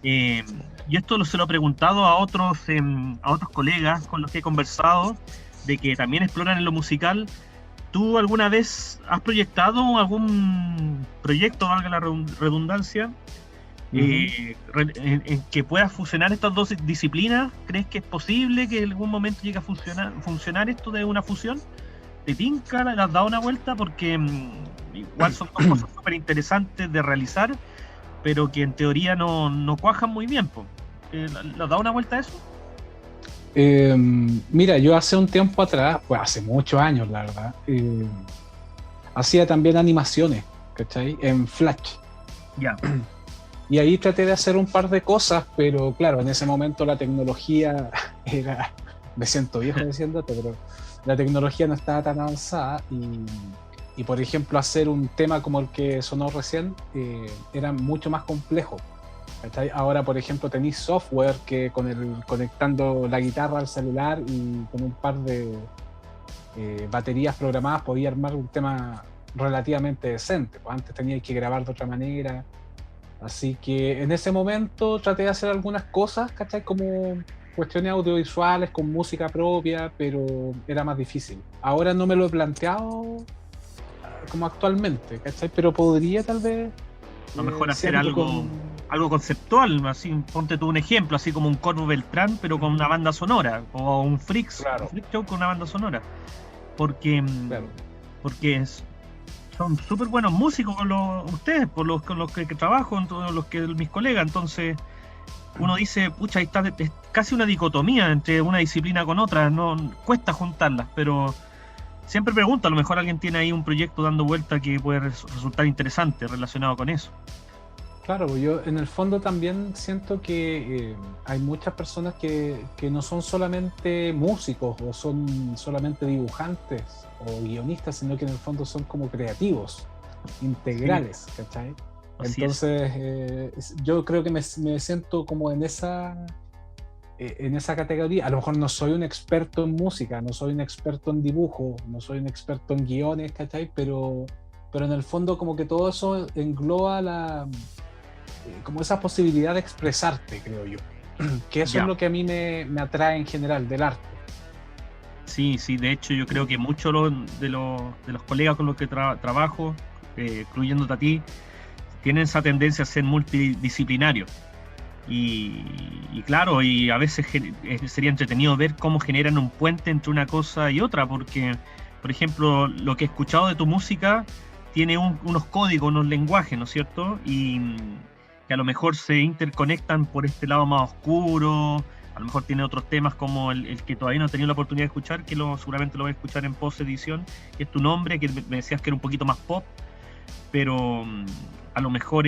y esto se lo he preguntado a otros colegas con los que he conversado, de que también exploran en lo musical. ¿Tú alguna vez has proyectado algún proyecto, valga la redundancia, en que pueda fusionar estas dos disciplinas? ¿Crees que es posible que en algún momento llegue a funcionar esto de una fusión? ¿Te tinca? ¿Le has dado una vuelta? Porque igual son dos cosas súper interesantes de realizar, pero que en teoría no cuajan muy bien, po. ¿Le has dado una vuelta a eso? Mira, yo hace un tiempo atrás, pues hace muchos años, la verdad, hacía también animaciones, ¿cachai? En Flash. Ya, Y ahí traté de hacer un par de cosas, pero claro, en ese momento la tecnología era, me siento viejo diciéndote, pero la tecnología no estaba tan avanzada y por ejemplo hacer un tema como el que sonó recién era mucho más complejo. ¿Cachai? Ahora, por ejemplo, tenéis software que conectando la guitarra al celular y con un par de baterías programadas podía armar un tema relativamente decente. Pues antes tenía que grabar de otra manera. Así que en ese momento traté de hacer algunas cosas, ¿cachai? Como cuestiones audiovisuales con música propia, pero era más difícil. Ahora no me lo he planteado como actualmente, ¿cachai? Pero podría tal vez a lo mejor hacer siempre algo conceptual, así, ponte tú un ejemplo, así como un Corvo Beltrán, pero con una banda sonora, o un Claro. un Freak Show con una banda sonora, porque, Claro. porque son súper buenos músicos ustedes, con los que trabajo, todos mis colegas, entonces uno dice, pucha, ahí está, es casi una dicotomía entre una disciplina con otra, no cuesta juntarlas, pero siempre pregunto, a lo mejor alguien tiene ahí un proyecto dando vuelta que puede resultar interesante relacionado con eso. Claro, yo en el fondo también siento que hay muchas personas que no son solamente músicos o son solamente dibujantes o guionistas, sino que en el fondo son como creativos, integrales, ¿cachai? Así Entonces, yo creo que me siento como en esa categoría. A lo mejor no soy un experto en música, no soy un experto en dibujo, no soy un experto en guiones, ¿cachai? Pero en el fondo como que todo eso engloba como esa posibilidad de expresarte, creo yo. Que eso Ya. es lo que a mí me atrae en general del arte. Sí, sí, de hecho yo creo que muchos de los colegas con los que trabajo, incluyéndote a ti, tienen esa tendencia a ser multidisciplinarios. Y claro, y a veces sería entretenido ver cómo generan un puente entre una cosa y otra, porque, por ejemplo, lo que he escuchado de tu música tiene unos códigos, unos lenguajes, ¿no es cierto? Y que a lo mejor se interconectan por este lado más oscuro, a lo mejor tiene otros temas como el que todavía no he tenido la oportunidad de escuchar, que seguramente lo voy a escuchar en post edición, que es Tu Nombre, que me decías que era un poquito más pop, pero a lo mejor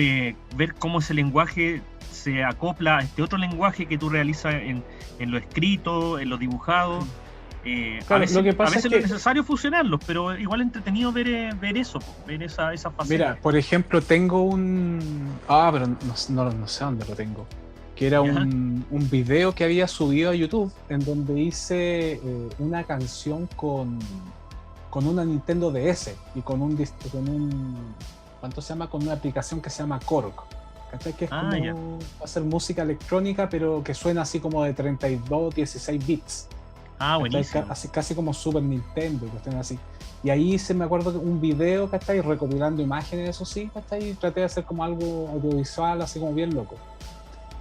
ver cómo ese lenguaje se acopla a este otro lenguaje que tú realizas en lo escrito, en lo dibujado. Claro, lo que A pasa veces es no que, es necesario fusionarlos, pero igual entretenido ver eso, ver esa faceta. mira, por ejemplo, tengo pero no sé dónde lo tengo. Que era ¿Ya? un video que había subido a YouTube en donde hice una canción con una Nintendo DS y con ¿cuánto se llama? Con una aplicación que se llama Korg. ¿Cachai? Que es como Ya. hacer música electrónica, pero que suena así como de 32, 16 bits. ¿Cachai? Buenísimo. Casi como Super Nintendo y cuestiones así. Y ahí me acuerdo que un video, ¿cachai? Recopilando imágenes, eso sí, ¿cachai? Y traté de hacer como algo audiovisual, así como bien loco.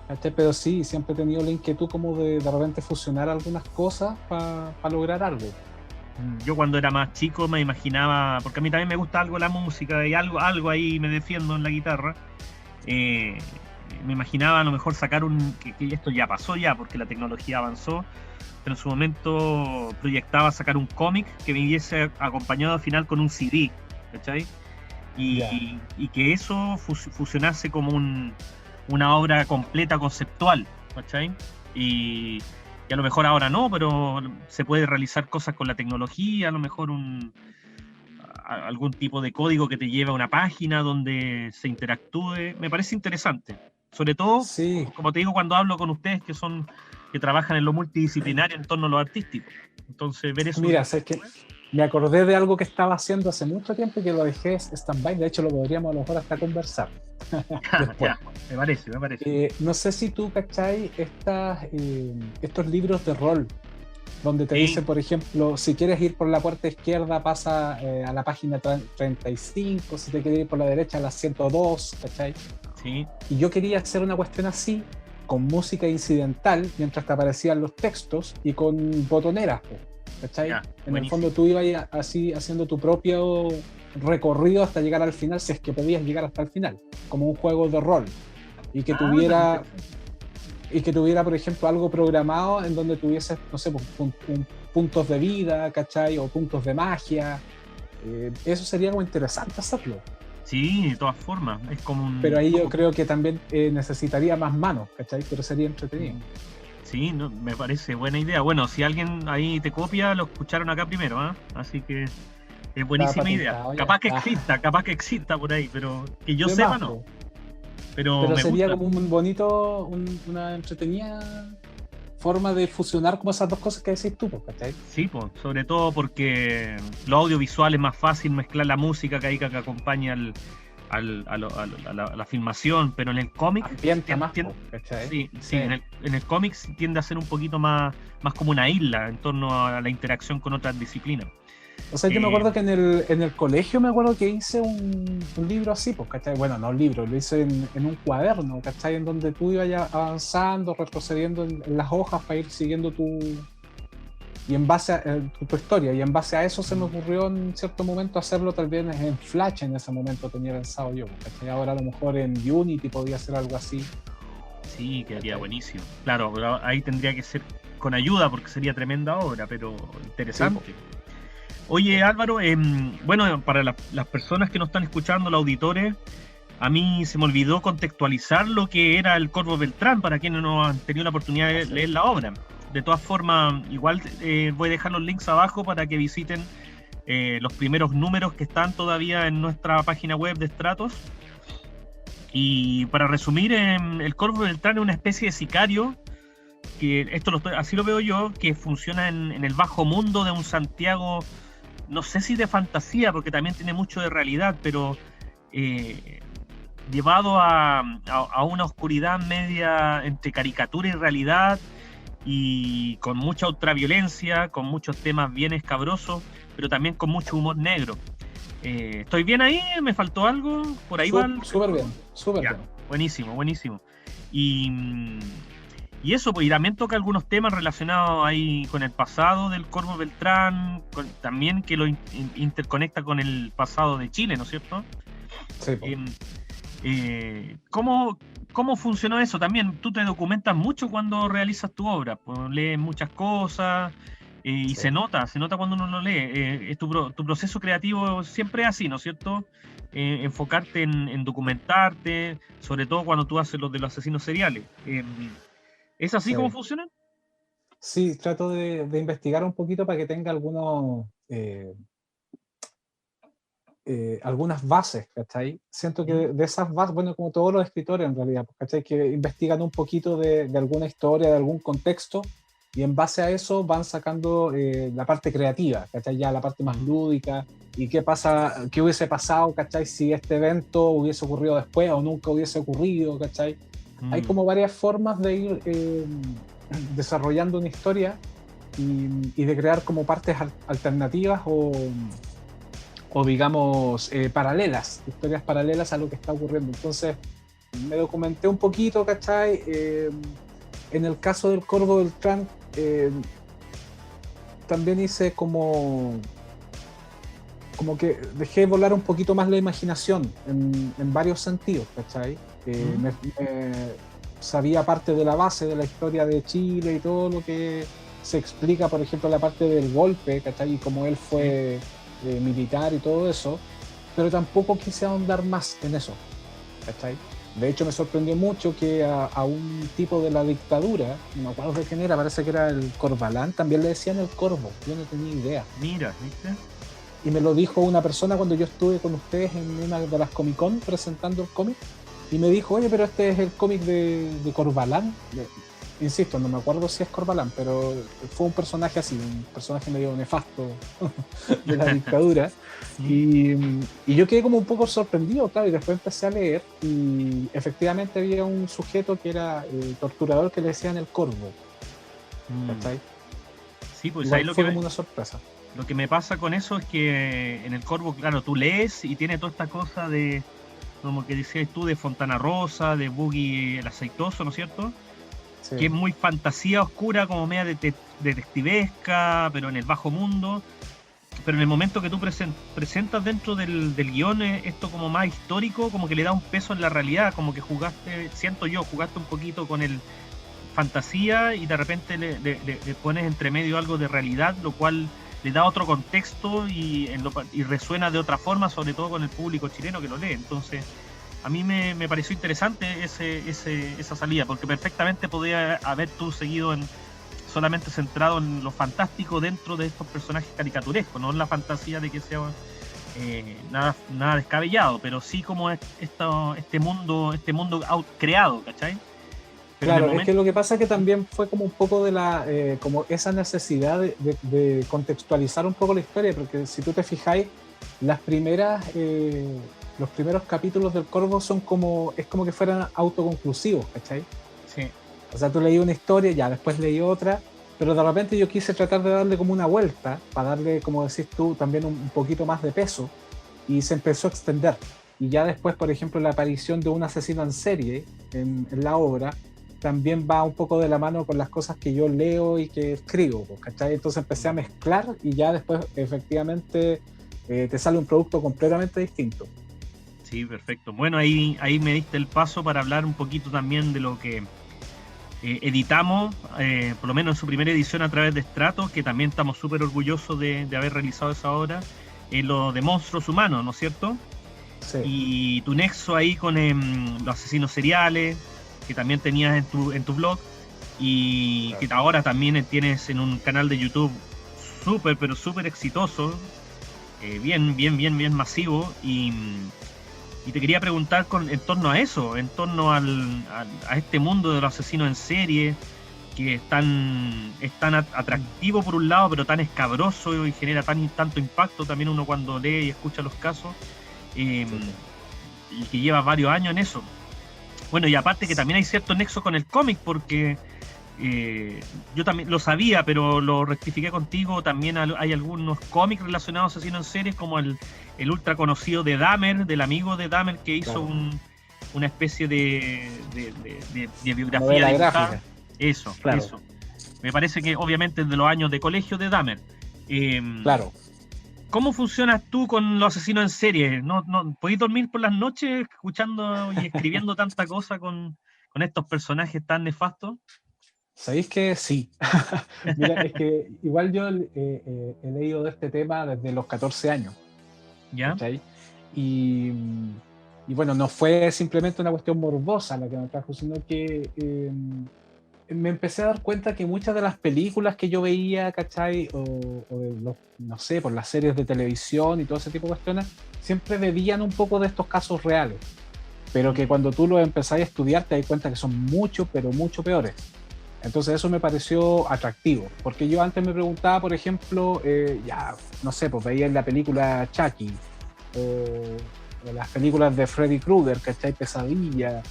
¿Cachai? Pero sí, siempre he tenido la inquietud como de repente fusionar algunas cosas para lograr algo. Yo cuando era más chico me imaginaba, porque a mí también me gusta algo la música y algo ahí me defiendo en la guitarra, me imaginaba a lo mejor sacar que esto ya pasó ya, porque la tecnología avanzó, pero en su momento proyectaba sacar un cómic que viniese acompañado al final con un CD, ¿cachai? Ya. Y que eso fusionase como una obra completa conceptual, ¿cachai? Y a lo mejor ahora no, pero se puede realizar cosas con la tecnología, a lo mejor algún tipo de código que te lleve a una página donde se interactúe. Me parece interesante. Sobre todo, Sí, como te digo, cuando hablo con ustedes que trabajan en lo multidisciplinario en torno a lo artístico. Entonces, ver eso. mira, sabes que me acordé de algo que estaba haciendo hace mucho tiempo y que lo dejé stand-by. De hecho, lo podríamos a lo mejor hasta conversar después. Ya, me parece. No sé si tú, ¿cachai? Estos libros de rol, donde te Sí. dicen, por ejemplo, si quieres ir por la puerta izquierda, pasa a la página 35, si te quieres ir por la derecha, a la 102, ¿cachai? Sí, Y yo quería hacer una cuestión así, con música incidental, mientras te aparecían los textos, y con botoneras, ¿cachai? ya, En el buenísimo. fondo tú ibas así haciendo tu propio recorrido hasta llegar al final, si es que podías llegar hasta el final, como un juego de rol. Y que tuviera, y que tuviera, por ejemplo, algo programado en donde tuviese, no sé, pues, puntos de vida, ¿cachai? O puntos de magia. Eso sería como interesante hacerlo. Sí, de todas formas, es como un... Pero ahí yo creo que también necesitaría más manos, ¿cachai? Pero sería entretenido. Sí, no, me parece buena idea. Bueno, si alguien ahí te copia, lo escucharon acá primero, ¿ah? Así que es buenísima idea. patentado ya. Capaz que exista por ahí, pero que yo De sepa más, no. po. Pero Pero me sería gusta. como un bonito, una entretenida forma de fusionar como esas dos cosas que decís tú, pues, ¿cachai? Sí, pues, sobre todo porque lo audiovisual es más fácil mezclar la música que acompaña a la filmación, pero en el cómic Ambienta más, pues, ¿cachai? sí, en el cómic tiende a ser un poquito más como una isla en torno a la interacción con otras disciplinas. O sea, yo me acuerdo que en el colegio me acuerdo que hice un libro así, pues, ¿cachai? Bueno, no un libro, lo hice en un cuaderno, ¿cachai? En donde tú ibas avanzando, retrocediendo en las hojas para ir siguiendo y en base a tu historia. Y en base a eso se me ocurrió en cierto momento hacerlo tal vez en Flash, en ese momento tenía pensado yo, ¿cachai? Ahora a lo mejor en Unity podía hacer algo así. Sí, quedaría buenísimo. Claro, pero ahí tendría que ser con ayuda porque sería tremenda obra, pero interesante. Sí, Oye, Álvaro, bueno, para las personas que nos están escuchando, los auditores, a mí se me olvidó contextualizar lo que era el Corvo Beltrán para quienes no han tenido la oportunidad de leer la obra. De todas formas, igual voy a dejar los links abajo para que visiten los primeros números que están todavía en nuestra página web de Stratos. Y para resumir, el Corvo Beltrán es una especie de sicario, que así lo veo yo, que funciona en el bajo mundo de un Santiago, no sé si de fantasía, porque también tiene mucho de realidad, pero llevado a una oscuridad media entre caricatura y realidad, y con mucha ultraviolencia, con muchos temas bien escabrosos, pero también con mucho humor negro. ¿Estoy bien ahí? ¿Me faltó algo? Por ahí va. Súper bien, súper Ya, bien. buenísimo, buenísimo. Y eso, pues, y también toca algunos temas relacionados ahí con el pasado del Corvo Beltrán, también que lo interconecta con el pasado de Chile, ¿no es cierto? Sí, pues. ¿Cómo funcionó eso? También tú te documentas mucho cuando realizas tu obra, pues lees muchas cosas y Sí. se nota cuando uno lo lee. Tu proceso creativo siempre es así, ¿no es cierto? Enfocarte en documentarte, sobre todo cuando tú haces los de los asesinos seriales. ¿Es así Sí. como funciona? Sí, trato de investigar un poquito para que tenga algunas bases, ¿cachai? Siento que de esas bases, bueno, como todos los escritores en realidad, ¿cachai? Que investigan un poquito de alguna historia, de algún contexto, y en base a eso van sacando la parte creativa, ¿cachai? Ya la parte más lúdica, y qué hubiese pasado, ¿cachai? Si este evento hubiese ocurrido después o nunca hubiese ocurrido, ¿cachai? Hay como varias formas de ir desarrollando una historia y de crear como partes alternativas o digamos paralelas, historias paralelas a lo que está ocurriendo. Entonces me documenté un poquito, ¿cachai? En el caso del Corvo Beltrán también hice como que dejé volar un poquito más la imaginación en varios sentidos, ¿cachai? Sabía parte de la base de la historia de Chile y todo lo que se explica, por ejemplo, la parte del golpe, ¿cachai? Y cómo él fue militar y todo eso, pero tampoco quise ahondar más en eso, ¿cachai? De hecho, me sorprendió mucho que a un tipo de la dictadura, no me acuerdo de quién era, parece que era el Corvalán, también le decían el Corvo, yo no tenía idea. Mira, ¿viste? Y me lo dijo una persona cuando yo estuve con ustedes en una de las Comic Con presentando el cómic, y me dijo, oye, pero este es el cómic de Corvalán. Insisto, no me acuerdo si es Corvalán, pero fue un personaje así, un personaje medio nefasto de la dictadura. Y yo quedé como un poco sorprendido, claro, y después empecé a leer, y efectivamente había un sujeto que era torturador que le decían el Corvo. ¿Cachai? Sí, pues igual ahí fue como una sorpresa. Lo que me pasa con eso es que en el Corvo, claro, tú lees y tiene toda esta cosa de, como que decías tú, de Fontana Rosa, de Boogie el Aceitoso, ¿no es cierto? Sí. Que es muy fantasía oscura, como media detectivesca, pero en el bajo mundo. Pero en el momento que tú presentas dentro del guión esto como más histórico, como que le da un peso en la realidad, como que jugaste un poquito con fantasía y de repente le pones entre medio algo de realidad, lo cual le da otro contexto y resuena de otra forma, sobre todo con el público chileno que lo lee. Entonces, a mí me pareció interesante esa salida, porque perfectamente podía haber tú seguido solamente centrado en lo fantástico dentro de estos personajes caricaturescos, no en la fantasía de que sea nada descabellado, pero sí como este mundo creado, ¿cachai? Pero claro, es que lo que pasa es que también fue como un poco de como esa necesidad de contextualizar un poco la historia, porque si tú te fijáis, los primeros capítulos del Corvo es como que fueran autoconclusivos, ¿cachai? Sí. O sea, tú leí una historia, ya después leí otra, pero de repente yo quise tratar de darle como una vuelta, para darle, como decís tú, también un poquito más de peso, y se empezó a extender. Y ya después, por ejemplo, la aparición de un asesino en serie en la obra, también va un poco de la mano con las cosas que yo leo y que escribo, ¿cachai? Entonces empecé a mezclar y ya después efectivamente te sale un producto completamente distinto. Sí, perfecto. Bueno, ahí me diste el paso para hablar un poquito también de lo que editamos, por lo menos en su primera edición a través de Stratos, que también estamos súper orgullosos de haber realizado esa obra, lo de Monstruos Humanos, ¿no es cierto? Sí. Y tu nexo ahí con los asesinos seriales, que también tenías en tu blog, y claro, que ahora también tienes en un canal de YouTube súper, pero súper exitoso, bien masivo, y te quería preguntar en torno a eso, en torno a este mundo de los asesinos en serie, que es tan atractivo por un lado, pero tan escabroso y genera tanto impacto también uno cuando lee y escucha los casos, y que lleva varios años en eso. Bueno, y aparte que también hay cierto nexo con el cómic, porque yo también lo sabía, pero lo rectifiqué contigo, también hay algunos cómics relacionados a asesinos en series, como el ultra conocido de Dahmer, del amigo de Dahmer, que hizo una especie de biografía de gráfica. Eso. Me parece que obviamente es de los años de colegio de Dahmer. Claro. ¿Cómo funcionas tú con los asesinos en serie? ¿No podéis dormir por las noches escuchando y escribiendo tanta cosa con estos personajes tan nefastos? ¿Sabéis que sí? Mira, es que igual yo he leído de este tema desde los 14 años. ¿Ya? ¿Cachai? Y bueno, no fue simplemente una cuestión morbosa la que me trajo, sino que me empecé a dar cuenta que muchas de las películas que yo veía, ¿cachai? O de no sé, por las series de televisión y todo ese tipo de cuestiones, siempre bebían un poco de estos casos reales. Pero que cuando tú los empezás a estudiar te das cuenta que son mucho, pero mucho peores. Entonces eso me pareció atractivo, porque yo antes me preguntaba, por ejemplo, ya, no sé, pues veía en la película Chucky, o las películas de Freddy Krueger, ¿cachai? Pesadilla,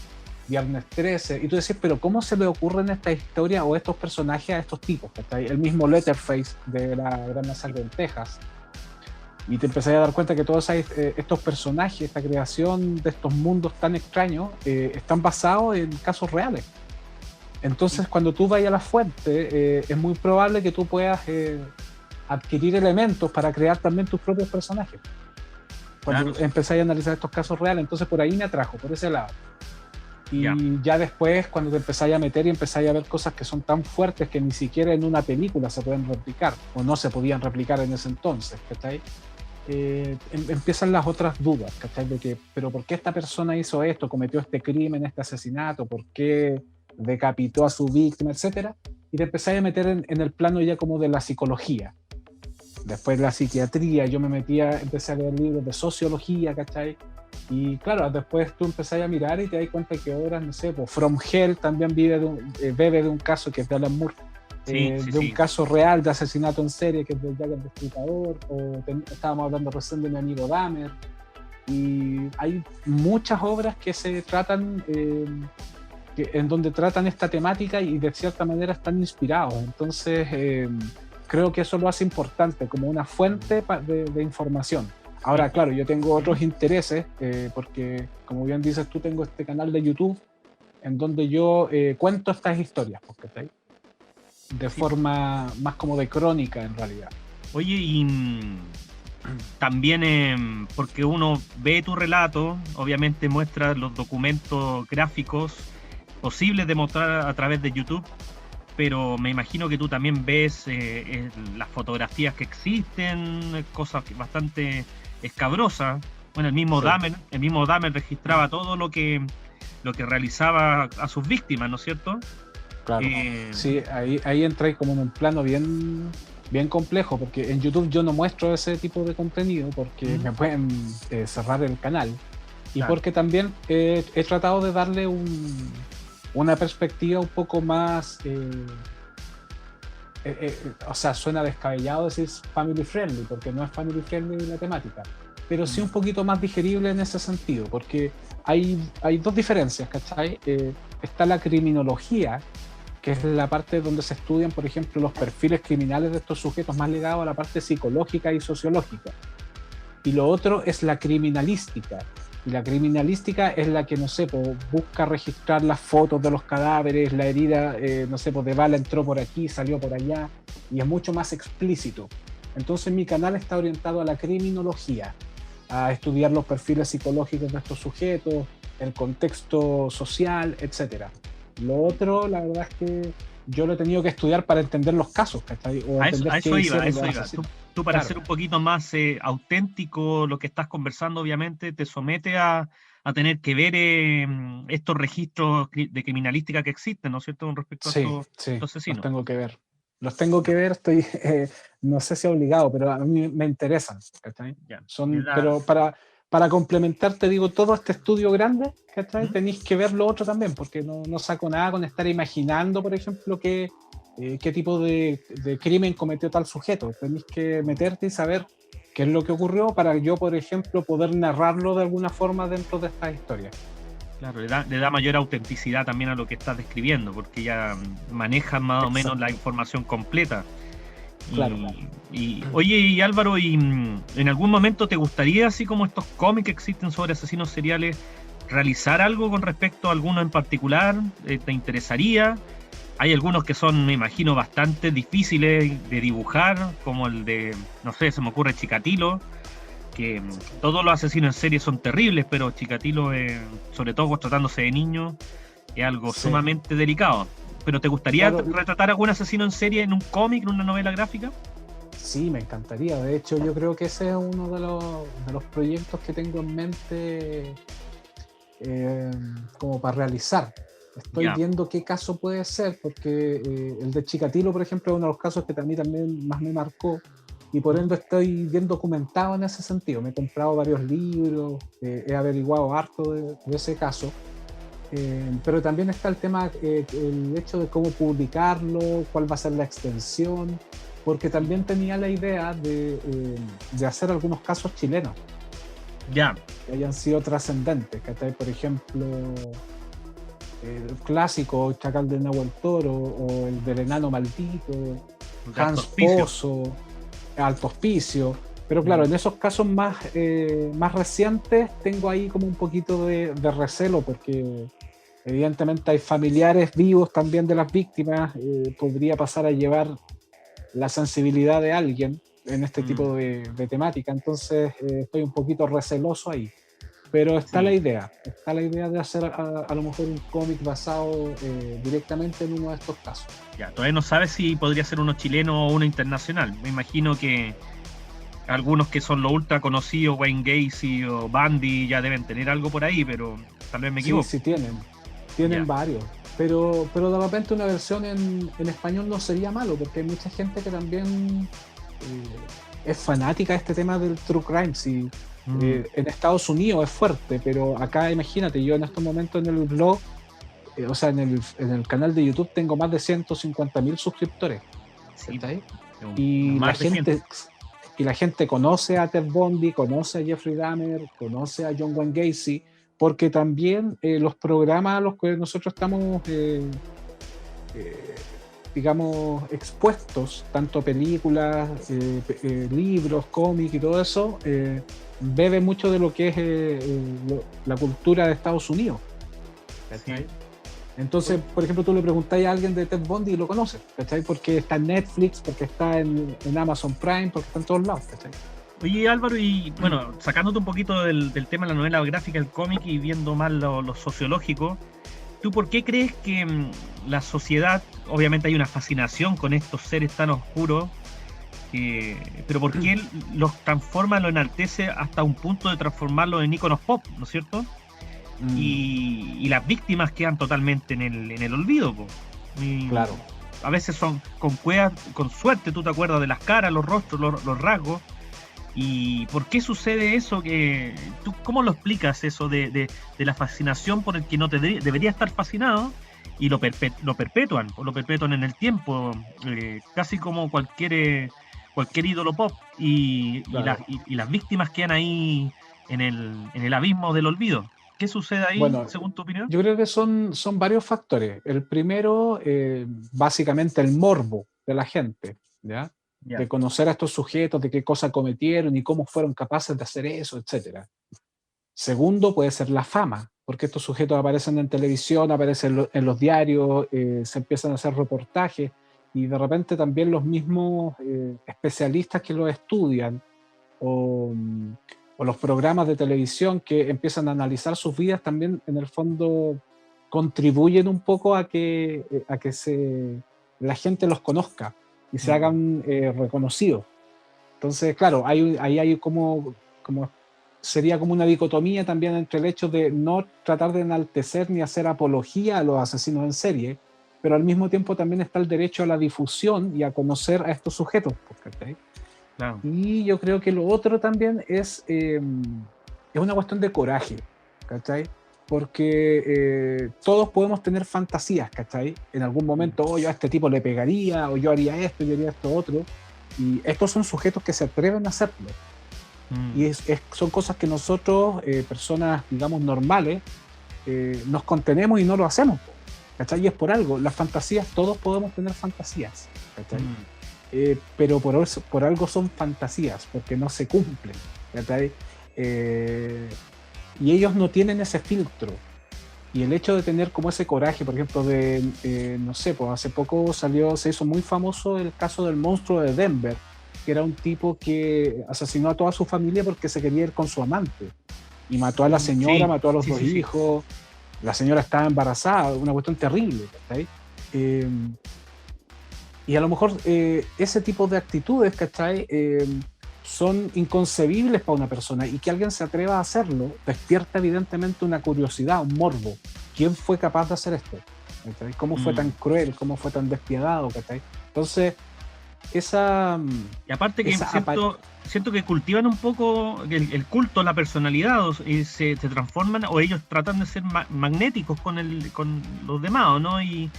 Viernes 13, y tú decís, pero ¿cómo se le ocurren esta historia o estos personajes a estos tipos, ¿cachai? El mismo Letterface de la Gran Masacre en Texas. Y te empecé a dar cuenta que todos estos personajes, esta creación de estos mundos tan extraños, están basados en casos reales. Entonces, cuando tú vayas a la fuente, es muy probable que tú puedas adquirir elementos para crear también tus propios personajes. Cuando empezáis a analizar estos casos reales, entonces por ahí me atrajo, por ese lado. Y ya después, cuando te empezáis a meter y empezáis a ver cosas que son tan fuertes que ni siquiera en una película se pueden replicar, o no se podían replicar en ese entonces, ¿cachai? Empiezan las otras dudas, ¿cachai? De que, pero ¿por qué esta persona hizo esto? ¿Cometió este crimen, este asesinato? ¿Por qué decapitó a su víctima, etcétera? Y te empecé a meter en el plano ya como de la psicología. Después la psiquiatría, yo empecé a leer libros de sociología, ¿cachai? Y claro, después tú empezás a mirar y te das cuenta que obras, no sé, pues From Hell también bebe de un caso que es de Alan Moore, un caso real de asesinato en serie que es de Jack el Destripador, estábamos hablando recién de mi amigo Dahmer, y hay muchas obras que se tratan... en donde tratan esta temática y de cierta manera están inspirados. Entonces creo que eso lo hace importante como una fuente de información. Ahora, claro, yo tengo otros intereses porque, como bien dices tú, tengo este canal de YouTube en donde yo cuento estas historias, ¿sí? De forma más como de crónica en realidad. Oye, y también porque uno ve tu relato, obviamente muestra los documentos gráficos posibles de mostrar a través de YouTube, pero me imagino que tú también ves las fotografías que existen, cosas bastante escabrosas. Bueno, el mismo Dahmer registraba todo lo que realizaba a sus víctimas, ¿no es cierto? Claro. Sí, ahí entra como en un plano bien complejo, porque en YouTube yo no muestro ese tipo de contenido porque me pueden cerrar el canal, y Claro. porque también he tratado de darle una perspectiva un poco más, o sea, suena descabellado decir family friendly, porque no es family friendly la temática, pero sí un poquito más digerible en ese sentido, porque hay dos diferencias, ¿cachai? Está la criminología, que es la parte donde se estudian, por ejemplo, los perfiles criminales de estos sujetos, más ligados a la parte psicológica y sociológica. Y lo otro es la criminalística. Y la criminalística es la que, no sé, busca registrar las fotos de los cadáveres, la herida, no sé, de bala entró por aquí, salió por allá, y es mucho más explícito. Entonces mi canal está orientado a la criminología, a estudiar los perfiles psicológicos de estos sujetos, el contexto social, etcétera. Lo otro, la verdad es que yo lo he tenido que estudiar para entender los casos, ¿cachai? O A entender eso qué iba. hicieron los asesinos. Tú para Claro. ser un poquito más auténtico lo que estás conversando, obviamente, te somete a tener que ver estos registros de criminalística que existen, ¿no es cierto?, con respecto a Sí, estos los asesinos. tengo que ver. Los tengo que ver, estoy, no sé si obligado, pero a mí me interesan, ¿cachai? Ya. Pero para complementar, te digo, todo este estudio grande, ¿cachai? ¿Mm? Tenéis que ver lo otro también, porque no saco nada con estar imaginando, por ejemplo, qué tipo de crimen cometió tal sujeto. Tenéis que meterte y saber qué es lo que ocurrió para yo, por ejemplo, poder narrarlo de alguna forma dentro de esta historia. Claro, le da mayor autenticidad también a lo que estás describiendo, porque ya manejan más o menos la información completa. Claro. Oye, y Álvaro, ¿en algún momento te gustaría, así como estos cómics que existen sobre asesinos seriales, realizar algo con respecto a alguno en particular? ¿Te interesaría? Hay algunos que son, me imagino, bastante difíciles de dibujar, como el de, no sé, se me ocurre Chikatilo, que todos los asesinos en serie son terribles, pero Chikatilo, sobre todo tratándose de niños, es algo sumamente delicado. ¿Pero te gustaría retratar a algún asesino en serie en un cómic, en una novela gráfica? Sí, me encantaría. De hecho, yo creo que ese es uno de los proyectos que tengo en mente como para realizar. Estoy viendo qué caso puede ser, porque el de Chikatilo, por ejemplo, es uno de los casos que a mí también más me marcó, y por ende estoy bien documentado en ese sentido. Me he comprado varios libros, he averiguado harto de ese caso. Pero también está el tema, el hecho de cómo publicarlo, cuál va a ser la extensión, porque también tenía la idea de hacer algunos casos chilenos que hayan sido trascendentes, ¿cachai? Por ejemplo, el clásico Chacal del Nahuel Toro, o el del enano maldito, Hans Pozo, Alto Hospicio. Pero claro, en esos casos más recientes tengo ahí como un poquito de recelo, porque evidentemente hay familiares vivos también de las víctimas, podría pasar a llevar la sensibilidad de alguien en este tipo de temática, entonces estoy un poquito receloso ahí. Pero está la idea de hacer a lo mejor un cómic basado directamente en uno de estos casos. Ya, todavía no sabes si podría ser uno chileno o uno internacional. Me imagino que algunos que son los ultra conocidos, Wayne Gacy o Bundy, ya deben tener algo por ahí, pero tal vez me equivoco. Sí, tienen varios. Pero de repente una versión en español no sería malo, porque hay mucha gente que también es fanática de este tema del true crime. Sí. En Estados Unidos es fuerte, pero acá imagínate, yo en estos momentos en el blog, o sea, en el canal de YouTube tengo más de 150.000 suscriptores. Sí, y la gente conoce a Ted Bundy, conoce a Jeffrey Dahmer, conoce a John Wayne Gacy, porque también los programas a los que nosotros estamos digamos expuestos, tanto películas, libros, cómics y todo eso, bebe mucho de lo que es la cultura de Estados Unidos. ¿Cachai? Entonces, por ejemplo, tú le preguntáis a alguien de Ted Bundy y lo conoce, ¿cachai? Porque está en Netflix, porque está en Amazon Prime, porque está en todos lados, ¿cachai? Oye, Álvaro, y bueno, sacándote un poquito del tema de la novela gráfica, el cómic, y viendo más lo sociológico, ¿Tú por qué crees que la sociedad, obviamente hay una fascinación con estos seres tan oscuros, pero por qué los transforma, los enaltece hasta un punto de transformarlos en íconos pop, ¿no es cierto? Y las víctimas quedan totalmente en el olvido, po. Claro. A veces son con cuevas, con suerte tú te acuerdas de las caras, los rostros, los rasgos. ¿Y por qué sucede eso? ¿Tú cómo lo explicas eso de la fascinación por el que no debería estar fascinado y lo perpetúan, o lo perpetúan en el tiempo, casi como cualquier ídolo pop, Claro. y las víctimas quedan ahí en el abismo del olvido? ¿Qué sucede ahí, Bueno, según tu opinión? yo creo que son varios factores. El primero, básicamente el morbo de la gente, ¿ya? Ya. De conocer a estos sujetos, de qué cosa cometieron y cómo fueron capaces de hacer eso, etcétera. Segundo, puede ser la fama, porque estos sujetos aparecen en televisión, aparecen en los diarios, se empiezan a hacer reportajes y de repente también los mismos especialistas que los estudian o, o los programas de televisión que empiezan a analizar sus vidas también en el fondo contribuyen un poco a que la gente los conozca y se hagan reconocidos. Entonces, claro, ahí hay como sería como una dicotomía también entre el hecho de no tratar de enaltecer ni hacer apología a los asesinos en serie, pero al mismo tiempo también está el derecho a la difusión y a conocer a estos sujetos. ¿Cachai? Claro. Y yo creo que lo otro también es una cuestión de coraje, ¿cachai? Porque todos podemos tener fantasías, ¿cachai? En algún momento, oh, yo a este tipo le pegaría, o yo haría esto, yo haría esto otro. Y estos son sujetos que se atreven a hacerlo. Y son cosas que nosotros, personas, digamos, normales, nos contenemos y no lo hacemos, ¿cachai? Y es por algo. Las fantasías, todos podemos tener fantasías, ¿cachai? Pero por algo son fantasías, porque no se cumplen, ¿cachai? Y ellos no tienen ese filtro. Y el hecho de tener como ese coraje, por ejemplo, no sé, pues hace poco se hizo muy famoso el caso del monstruo de Denver, que era un tipo que asesinó a toda su familia porque se quería ir con su amante. Y mató a la señora, Sí, mató a los sí, dos sí, sí. hijos, la señora estaba embarazada, una cuestión terrible, ¿cachai? Y a lo mejor ese tipo de actitudes, ¿cachai? Son inconcebibles para una persona y que alguien se atreva a hacerlo despierta evidentemente una curiosidad, un morbo. ¿Quién fue capaz de hacer esto? ¿Cachai? ¿Cómo fue tan cruel? ¿Cómo fue tan despiadado? ¿Cachai? Entonces, esa... Y aparte que esa siento que cultivan un poco el culto a la personalidad, y se transforman, o ellos tratan de ser magnéticos con los demás, ¿no? Y